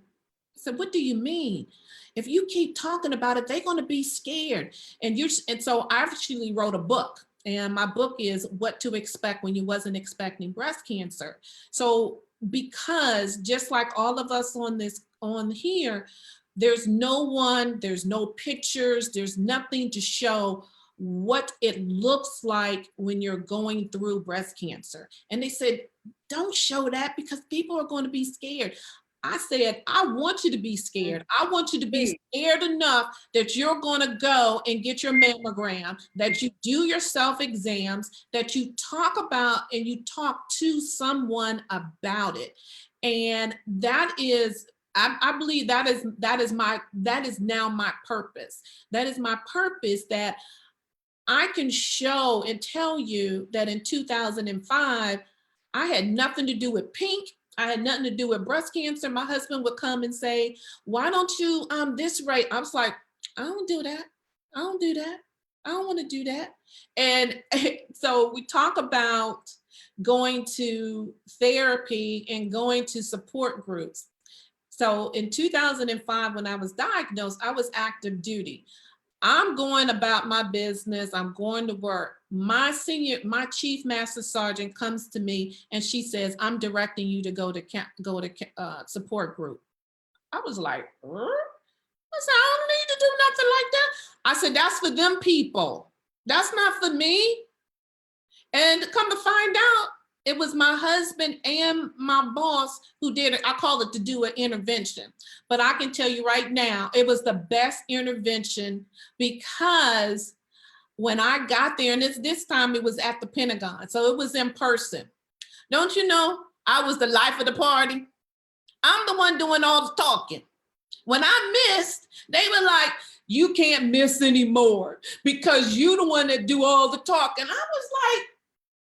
I said, what do you mean? If you keep talking about it, they're going to be scared. And so I actually wrote a book, and my book is What to Expect When You Wasn't Expecting Breast Cancer. So because just like all of us on here, there's no pictures, there's nothing to show what it looks like when you're going through breast cancer. And they said, don't show that because people are going to be scared. I said, I want you to be scared. I want you to be scared enough that you're going to go and get your mammogram, that you do your self-exams, that you talk about and you talk to someone about it. And that is, I believe that is now my purpose. That is my purpose, that I can show and tell you that in 2005, I had nothing to do with pink. I had nothing to do with breast cancer. My husband would come and say, why don't you this rate? I was like, I don't do that. I don't do that. I don't want to do that. And so we talk about going to therapy and going to support groups. So in 2005, when I was diagnosed, I was active duty. I'm going about my business. I'm going to work. My chief master sergeant comes to me and she says, I'm directing you to go to support group. I was like, I said, I don't need to do nothing like that. I said, that's for them people. That's not for me. And come to find out, It was my husband and my boss who did it. I call it to do an intervention. But I can tell you right now, it was the best intervention because when I got there, and this time it was at the Pentagon, so it was in person. Don't you know, I was the life of the party. I'm the one doing all the talking. When I missed, they were like, you can't miss anymore because you the one that do all the talking. I was like,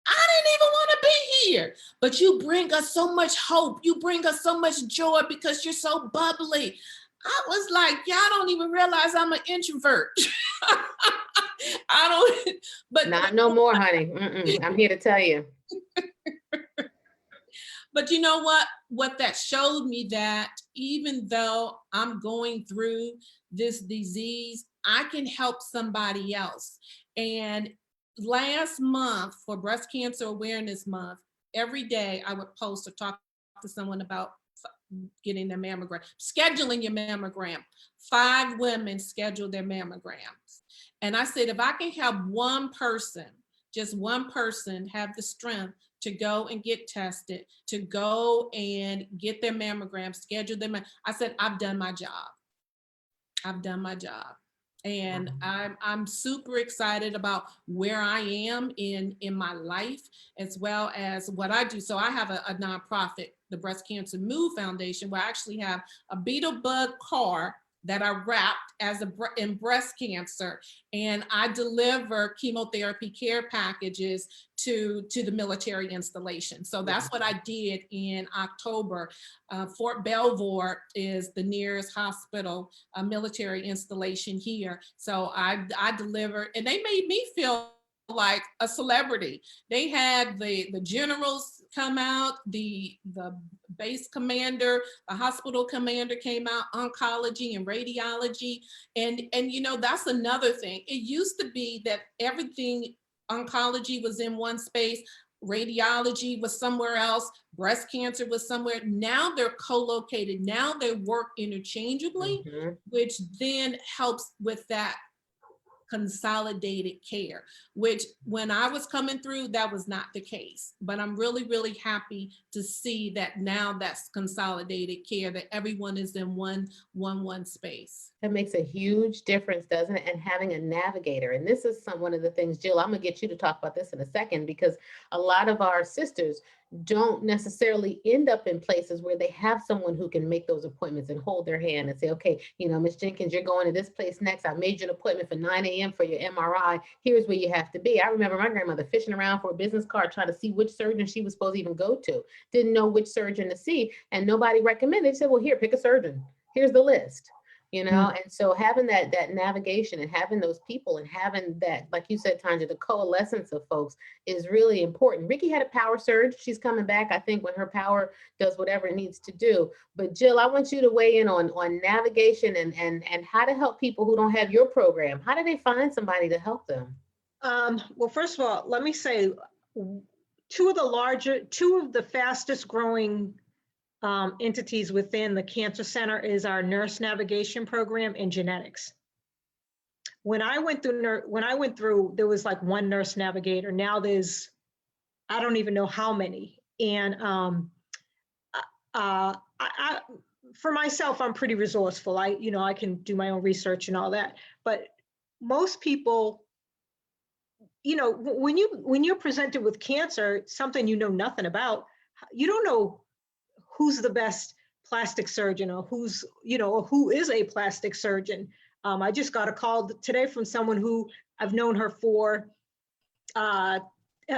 I didn't even want to be here, but you bring us so much hope. You bring us so much joy because you're so bubbly. I was like, y'all don't even realize I'm an introvert. I don't, but Not no more, honey. Mm-mm. I'm here to tell you. But you know what that showed me, that even though I'm going through this disease, I can help somebody else. And last month for Breast Cancer Awareness Month, every day I would post or talk to someone about getting their mammogram, scheduling your mammogram. 5 women scheduled their mammograms. And I said, if I can help one person, just one person have the strength to go and get tested, to go and get their mammogram, schedule them. I said, I've done my job. I've done my job. And I'm super excited about where I am in my life, as well as what I do. So I have a nonprofit, the Breast Cancer Move Foundation, where I actually have a beetle bug car that I wrapped as in breast cancer, and I deliver chemotherapy care packages to the military installation. So that's what I did in October. Fort Belvoir is the nearest hospital, a military installation here. So I delivered, and they made me feel like a celebrity. They had the generals come out, the base commander, the hospital commander came out, oncology and radiology. And you know, that's another thing. It used to be that everything, oncology was in one space, radiology was somewhere else, breast cancer was somewhere. Now they're co-located. Now they work interchangeably, which then helps with that consolidated care, which when I was coming through, that was not the case. But I'm really, really happy to see that now that's consolidated care, that everyone is in one space. That makes a huge difference, doesn't it? And having a navigator. And this is one of the things, Jill, I'm gonna get you to talk about this in a second, because a lot of our sisters don't necessarily end up in places where they have someone who can make those appointments and hold their hand and say, okay, you know, Ms. Jenkins, you're going to this place next. I made you an appointment for 9 a.m. for your MRI. Here's where you have to be. I remember my grandmother fishing around for a business card, trying to see which surgeon she was supposed to even go to. Didn't know which surgeon to see, and nobody recommended. They said, well, here, pick a surgeon. Here's the list. You know, and so having that navigation and having those people and having that, like you said, Tanja, the coalescence of folks is really important. Ricky had a power surge. She's coming back, I think, when her power does whatever it needs to do. But Jill, I want you to weigh in on navigation and how to help people who don't have your program. How do they find somebody to help them? Well, first of all, let me say two of the fastest growing entities within the Cancer Center is our nurse navigation program and genetics. When I went through, there was like one nurse navigator. Now there's, I don't even know how many. And for myself, I'm pretty resourceful. I can do my own research and all that. But most people, you know, when you're presented with cancer, something you know nothing about, you don't know who's the best plastic surgeon, or who is a plastic surgeon. I just got a call today from someone who I've known her for at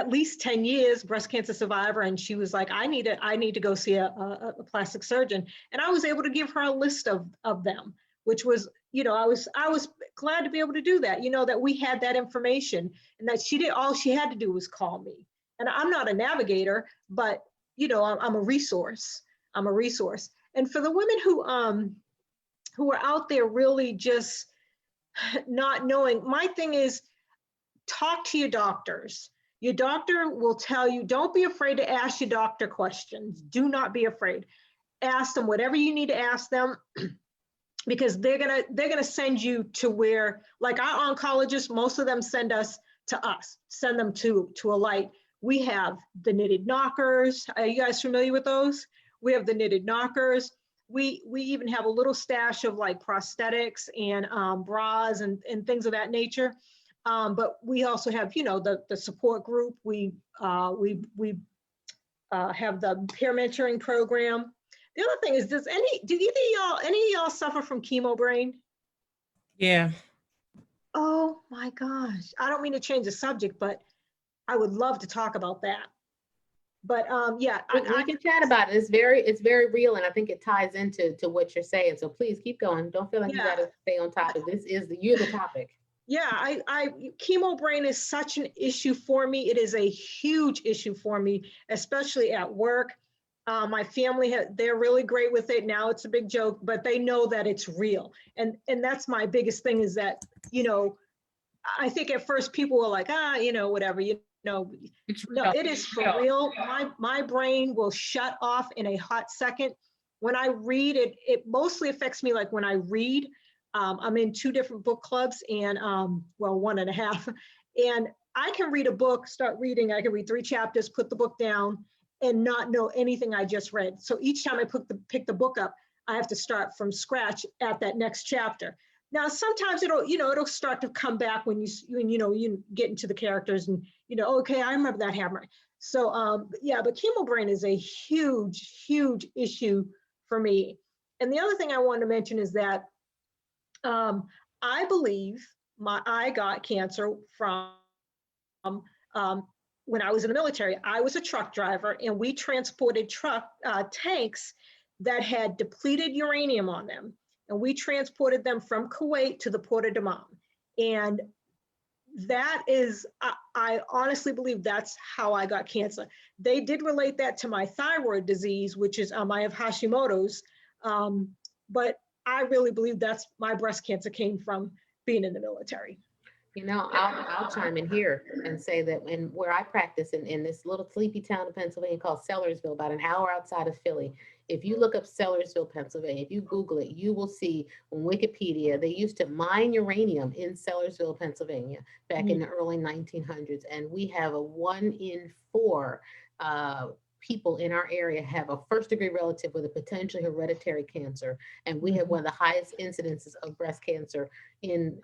least 10 years, breast cancer survivor. And she was like, I need to go see a plastic surgeon. And I was able to give her a list of them, which was, you know, I was glad to be able to do that, you know, that we had that information, and that all she had to do was call me. And I'm not a navigator, but you know, I'm a resource. I'm a resource. And for the women who are out there really just not knowing, my thing is, talk to your doctors. Your doctor will tell you, don't be afraid to ask your doctor questions. Do not be afraid. Ask them whatever you need to ask them, because they're gonna send you to where, like our oncologists, most of them send them to a light We have the knitted knockers. Are you guys familiar with those? We have the knitted knockers. We even have a little stash of like prosthetics and bras and things of that nature. But we also have, you know, the support group. We have the peer mentoring program. The other thing is, do any of y'all suffer from chemo brain? Yeah. Oh my gosh. I don't mean to change the subject, but I would love to talk about that. But yeah, We can chat about it. It's very real, and I think it ties into what you're saying. So please keep going. Don't feel like you Yeah. got to stay on topic. You're the topic. yeah, chemo brain is such an issue for me. It is a huge issue for me, especially at work. My family, they're really great with it. Now it's a big joke, but they know that it's real. And that's my biggest thing is that, you know, I think at first people were like, you know, whatever, you know, It's no, real. it is for real. My brain will shut off in a hot second. When I read it, it mostly affects me like when I read. I'm in 2 different book clubs and well, 1.5. And I can read a book, start reading, I can read 3 chapters, put the book down and not know anything I just read. So each time I pick the book up, I have to start from scratch at that next chapter. Now, sometimes it'll start to come back when you get into the characters and, you know, okay, I remember that hammering. So yeah, but chemo brain is a huge, huge issue for me. And the other thing I wanted to mention is that I believe I got cancer from when I was in the military. I was a truck driver and we transported tanks that had depleted uranium on them. And we transported them from Kuwait to the Port of Dammam. And that is, I honestly believe that's how I got cancer. They did relate that to my thyroid disease, which is I have Hashimoto's, but I really believe that's my breast cancer came from being in the military. You know, I'll chime in here and say that where I practice in this little sleepy town of Pennsylvania called Sellersville, about an hour outside of Philly. If you look up Sellersville, Pennsylvania, if you Google it, you will see on Wikipedia, they used to mine uranium in Sellersville, Pennsylvania back in the early 1900s. And we have a 1 in 4 people in our area have a first-degree relative with a potentially hereditary cancer. And we have one of the highest incidences of breast cancer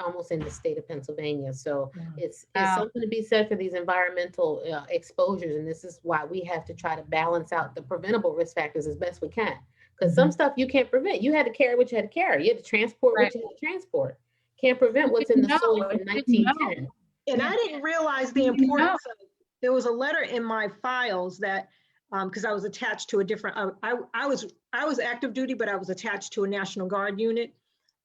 almost in the state of Pennsylvania. So it's something to be said for these environmental exposures. And this is why we have to try to balance out the preventable risk factors as best we can. Because some stuff you can't prevent. You had to carry what you had to carry. You had to transport what you had to transport. Can't prevent what's in the soil from 1910. And I didn't realize the importance of it. There was a letter in my files that, because I was attached to a different, I was active duty, but I was attached to a National Guard unit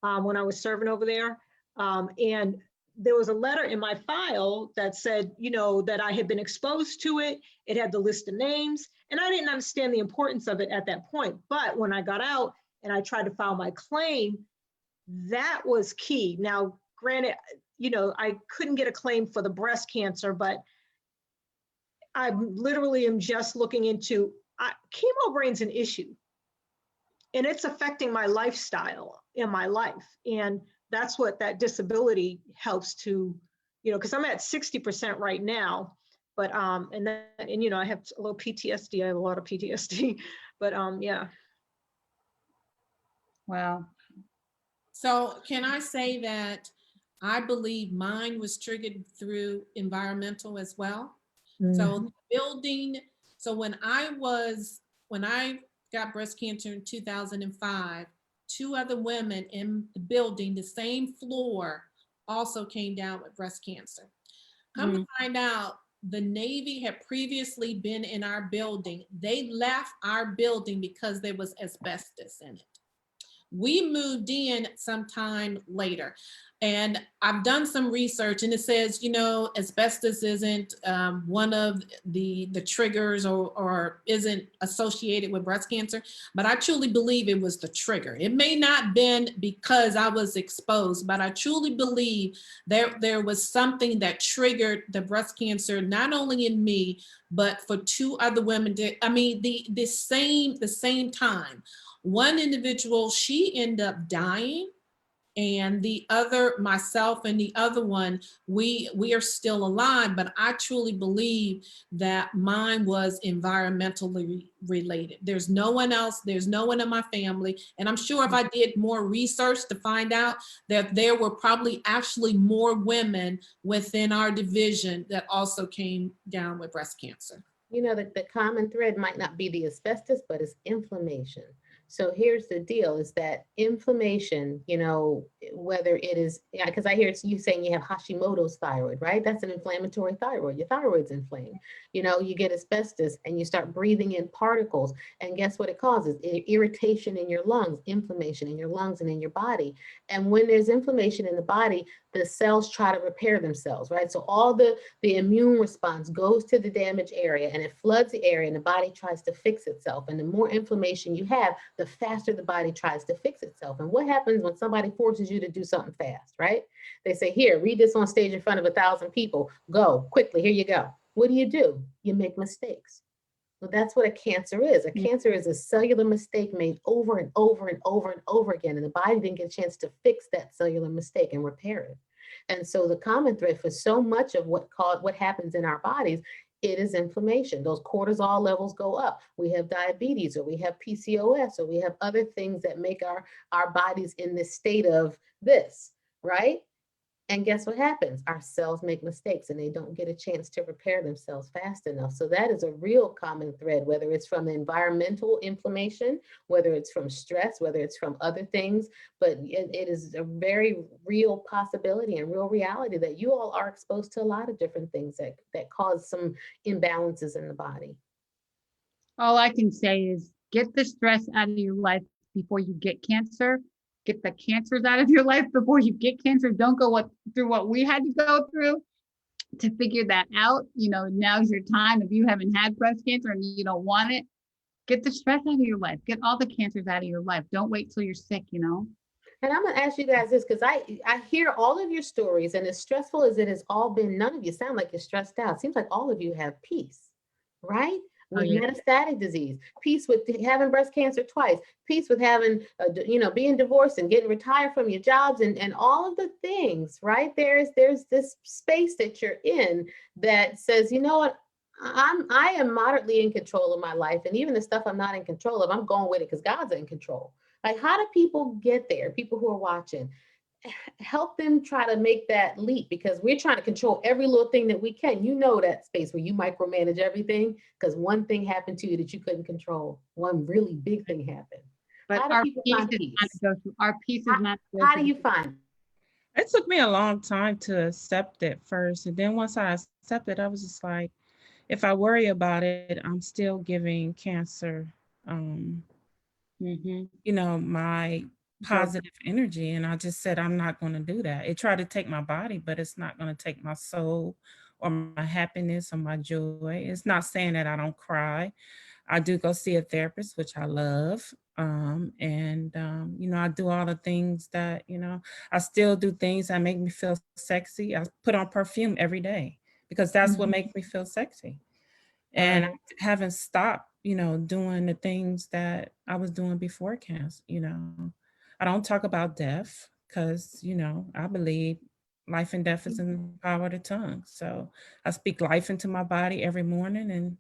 when I was serving over there. And there was a letter in my file that said, you know, that I had been exposed to it. It had the list of names, and I didn't understand the importance of it at that point. But when I got out and I tried to file my claim, that was key. Now, granted, you know, I couldn't get a claim for the breast cancer, but I literally am just looking into chemo brain's an issue, and it's affecting my lifestyle in my life. And that's what that disability helps to, you know, because I'm at 60% right now, but and you know, I have a little PTSD. I have a lot of PTSD, but yeah. Well, So can I say that I believe mine was triggered through environmental as well? So building, so when I got breast cancer in 2005, 2 other women in the building, the same floor, also came down with breast cancer. Come to find out, the Navy had previously been in our building. They left our building because there was asbestos in it. We moved in sometime later, and I've done some research, and it says, you know, asbestos isn't one of the triggers or isn't associated with breast cancer, but I truly believe it was the trigger. It may not have been because I was exposed, but I truly believe there was something that triggered the breast cancer, not only in me, but for 2 other women. I mean, the same time. One individual, she ended up dying And the other, myself and the other one, we are still alive, but I truly believe that mine was environmentally related. There's no one else, there's no one in my family. And I'm sure if I did more research to find out that there were probably actually more women within our division that also came down with breast cancer. You know, that the common thread might not be the asbestos, but it's inflammation. So here's the deal, is that inflammation, you know, whether it is, because I hear you saying you have Hashimoto's thyroid, right? That's an inflammatory thyroid. Your thyroid's inflamed. You know, you get asbestos and you start breathing in particles. And guess what it causes? Irritation in your lungs, inflammation in your lungs and in your body. And when there's inflammation in the body, the cells try to repair themselves, right? So all the immune response goes to the damaged area and it floods the area and the body tries to fix itself. And the more inflammation you have, the faster the body tries to fix itself. And what happens when somebody forces you to do something fast, right? They say, here, read this on stage in front of 1,000 people. Go quickly, here you go. What do? You make mistakes. Well, that's what a cancer is. A cancer is a cellular mistake made over and over and over and over again. And the body didn't get a chance to fix that cellular mistake and repair it. And so the common thread for so much of what happens in our bodies, it is inflammation. Those cortisol levels go up. We have diabetes, or we have PCOS, or we have other things that make our bodies in this state of this, right? And guess what happens? Our cells make mistakes and they don't get a chance to repair themselves fast enough. So that is a real common thread, whether it's from the environmental inflammation, whether it's from stress, whether it's from other things, but it is a very real possibility and real reality that you all are exposed to a lot of different things that cause some imbalances in the body. All I can say is get the stress out of your life before you get cancer. Get the cancers out of your life before you get cancer. Don't go through what we had to go through to figure that out. You know, now's your time. If you haven't had breast cancer and you don't want it, get the stress out of your life. Get all the cancers out of your life. Don't wait till you're sick, you know? And I'm gonna ask you guys this, because I hear all of your stories, and as stressful as it has all been, none of you sound like you're stressed out. It seems like all of you have peace, right? With metastatic disease, peace with having breast cancer twice, peace with having, being divorced and getting retired from your jobs and all of the things, right? There's this space that you're in that says, you know what, I am moderately in control of my life. And even the stuff I'm not in control of, I'm going with it because God's in control. Like, how do people get there? People who are watching, help them try to make that leap, because we're trying to control every little thing that we can. You know, that space where you micromanage everything because one thing happened to you that you couldn't control. One really big thing happened. But how do people find peace? Our peace is not. How do you find it? It took me a long time to accept it first. And then once I accepted, I was just like, if I worry about it, I'm still giving cancer, my positive energy. And I just said, I'm not going to do that. It tried to take my body, but it's not going to take my soul or my happiness or my joy. It's not saying that I don't cry. I do go see a therapist, which I love. I do all the things that, I still do things that make me feel sexy. I put on perfume every day because that's what makes me feel sexy. And I haven't stopped, doing the things that I was doing before cancer. I don't talk about death because, I believe life and death is in the power of the tongue. So I speak life into my body every morning and,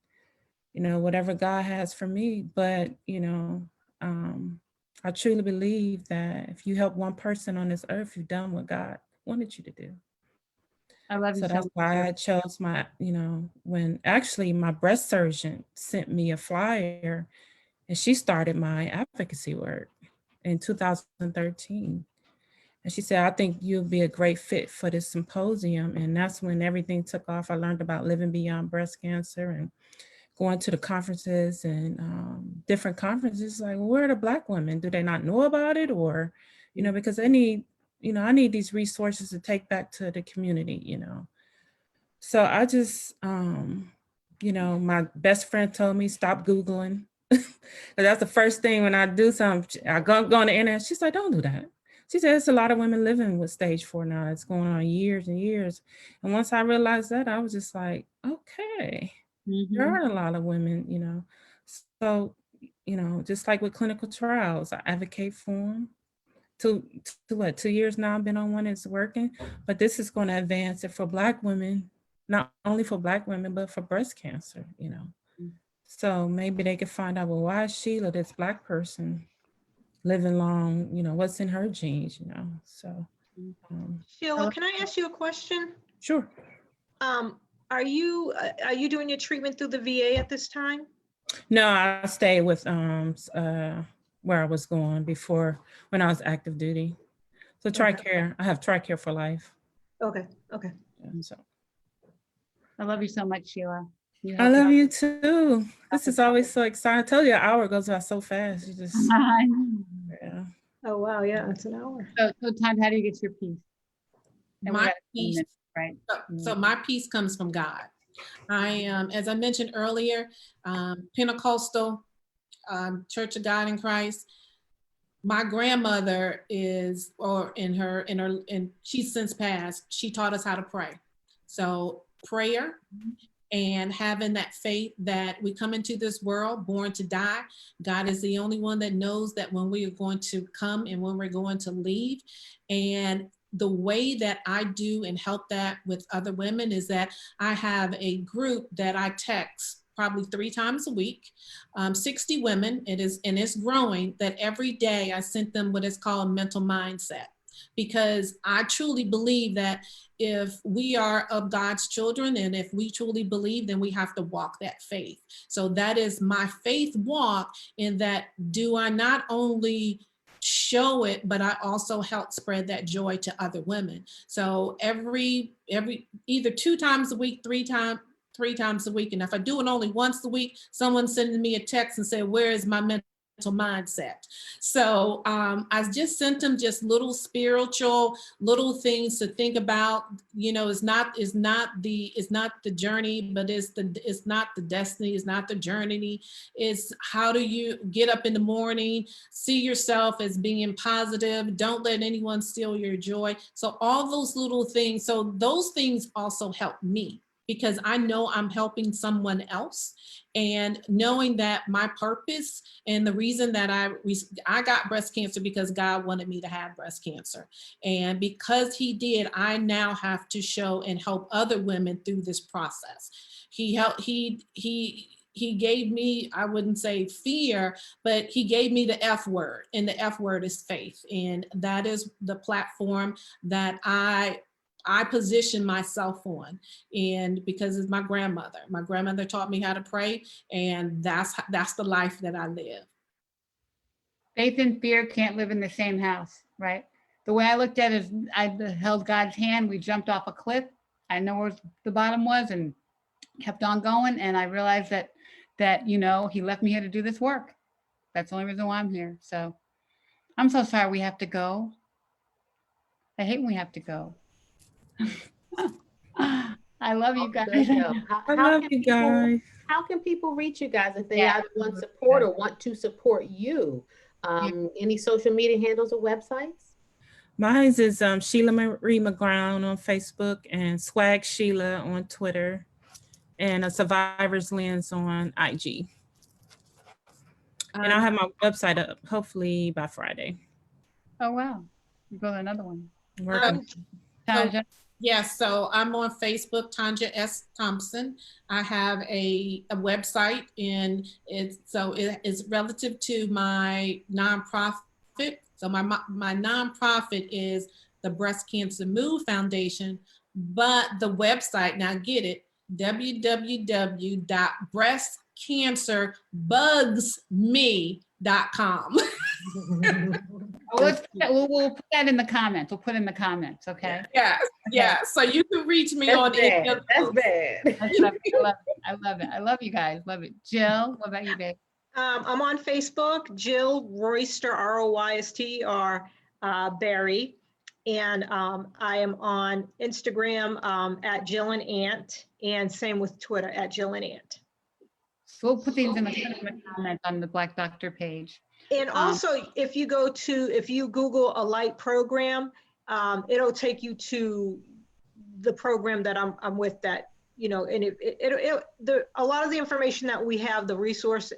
whatever God has for me. But, I truly believe that if you help one person on this earth, you've done what God wanted you to do. I love you. So that's why I chose when actually my breast surgeon sent me a flyer and she started my advocacy work in 2013. And she said, I think you'll be a great fit for this symposium. And that's when everything took off. I learned about living beyond breast cancer and going to the conferences and different conferences. Like, well, where are the Black women? Do they not know about it? Or, because they need, I need these resources to take back to the community, So I just, my best friend told me, stop Googling. That's the first thing when I do something, I go on the internet. She's like, don't do that. She said, it's a lot of women living with stage 4 now. It's going on years and years. And once I realized that, I was just like, okay, there are a lot of women, So, just like with clinical trials, I advocate for them 2 years now I've been on one. It's working, but this is going to advance it for Black women, not only for Black women, but for breast cancer, you know. So maybe they could find out, well, why is Sheila, this Black person, living long, you know, what's in her genes, you know? So Sheila, can I ask you a question? sure. Are you doing your treatment through the VA at this time? No, I stayed with where I was going before when I was active duty. So TRICARE, I have TRICARE for life. Okay, okay. Yeah, so I love you so much, Sheila. I love you too. This is always so exciting. I told you, an hour goes by so fast. You just, yeah. Oh, wow, yeah, it's an hour. So Todd, how do you get your peace? And we My got a few peace, minutes, right? so my peace comes from God. I am, as I mentioned earlier, Pentecostal, Church of God in Christ. My grandmother is, and she's since passed, she taught us how to pray. So prayer and having that faith that we come into this world born to die. God is the only one that knows that when we are going to come and when we're going to leave. And the way that I do and help that with other women is that I have a group that I text probably 3 times a week, 60 women, and it's growing, that every day I sent them what is called a mental mindset. Because I truly believe that if we are of God's children and if we truly believe, then we have to walk that faith. So that is my faith walk, in that do I not only show it, but I also help spread that joy to other women. So every either 2 times a week, 3 times a week. And if I do it only once a week, someone sending me a text and say, where is my mental mindset? So I just sent them just little spiritual, little things to think about. You know, it's not the journey, but it's not the destiny, it's not the journey. It's how do you get up in the morning, see yourself as being positive, don't let anyone steal your joy. So all those little things, so those things also help me, because I know I'm helping someone else, and knowing that my purpose and the reason that I got breast cancer because God wanted me to have breast cancer. And because he did, I now have to show and help other women through this process. He gave me, I wouldn't say fear, but he gave me the F word, and the F word is faith. And that is the platform that I position myself on. And because it's my grandmother taught me how to pray, and that's the life that I live. Faith and fear can't live in the same house, right? The way I looked at it is I held God's hand. We jumped off a cliff. I know where the bottom was and kept on going. And I realized that, you know, he left me here to do this work. That's the only reason why I'm here. So I'm so sorry we have to go. I hate when we have to go. I love you guys. I love you guys. How can people reach you guys if they either want support or want to support you? Any social media handles or websites? Mine is Sheila Marie McGround on Facebook, and Swag Sheila on Twitter, and a Survivor's Lens on IG. And I'll have my website up hopefully by Friday. Oh, wow. You go to another one. Yes, so I'm on Facebook, Tanja S. Thompson. I have a website, and it's relative to my nonprofit. So my nonprofit is the Breast Cancer Move Foundation, but the website, now get it, www.breastcancerbugsme.com. We'll put that in the comments. We'll put in the comments, okay? Yeah. So you can reach me That's on bad. it. That's bad. I love it. I love you guys. Love it. Jill, what about you, babe? I'm on Facebook, Jill Royster, R-O-Y-S-T-E-R, Barry. And I am on Instagram at Jill and Ant, and same with Twitter at Jill and Ant. So we'll put these in the comments on the Black Doctor page. And also, if you Google a light program, it'll take you to the program that I'm with, that, you know, and a lot of the information that we have, the resource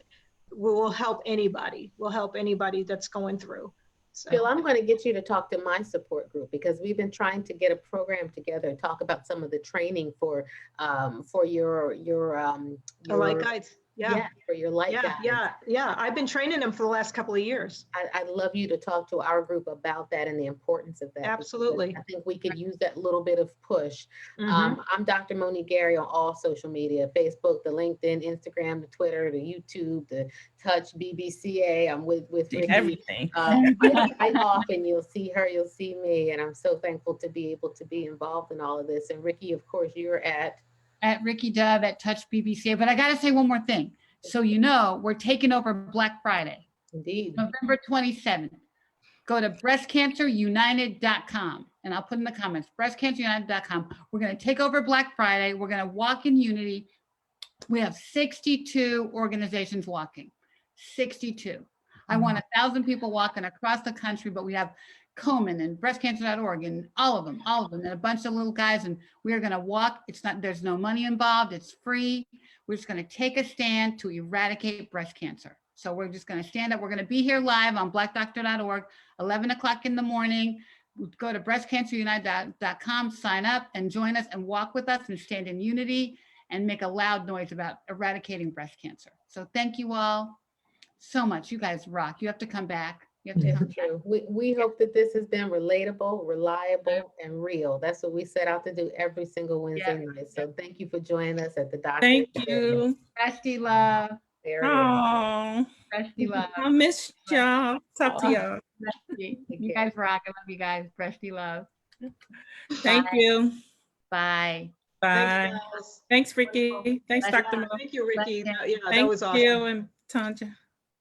will help anybody that's going through. So, Bill, I'm going to get you to talk to my support group because we've been trying to get a program together and talk about some of the training for the light guides. Yeah. for your light Yeah. guides. Yeah. I've been training them for the last couple of years. I'd love you to talk to our group about that and the importance of that. because Absolutely. I think we could use that little bit of push. Mhm. I'm Dr. Monique Gary on all social media, Facebook, the LinkedIn, Instagram, the Twitter, the YouTube, the Touch, BBCA. I'm with Ricky. Everything. Quite often you'll see her, you'll see me, and I'm so thankful to be able to be involved in all of this. And Ricky, of course, you're at Ricky Dove at Touch BBC. But I got to say one more thing. So, we're taking over Black Friday, Indeed. November 27th. Go to breastcancerunited.com and I'll put in the comments, breastcancerunited.com. We're going to take over Black Friday. We're going to walk in unity. We have 62 organizations walking, 62. I want 1,000 people walking across the country, but we have Komen and breastcancer.org and all of them, and a bunch of little guys. And we are going to walk. There's no money involved. It's free. We're just going to take a stand to eradicate breast cancer. So we're just going to stand up. We're going to be here live on blackdoctor.org, 11 o'clock in the morning. Go to breastcancerunited.com, sign up and join us and walk with us and stand in unity and make a loud noise about eradicating breast cancer. So thank you all so much. You guys rock. You have to come back. You have to come It's back. true. We hope that this has been relatable, reliable, and real. That's what we set out to do every single Wednesday night. So thank you for joining us at the doctor. Thank you. Breastie love. There it is. Oh, Breastie love. I miss y'all. Talk to y'all. Breastie. You guys rock. I love you guys. Breastie love. Thank you. Bye. Bye. Thanks, guys. Thanks, Ricky. Thanks, Bless Dr. Mo. Thank you, Ricky. Bless Yeah, that Thank was awesome. you and Tanja.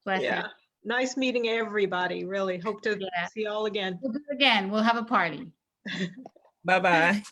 Bless you. Yeah. Nice meeting everybody. Really hope to Yeah. see you all again. We'll do it again. We'll have a party. Bye-bye.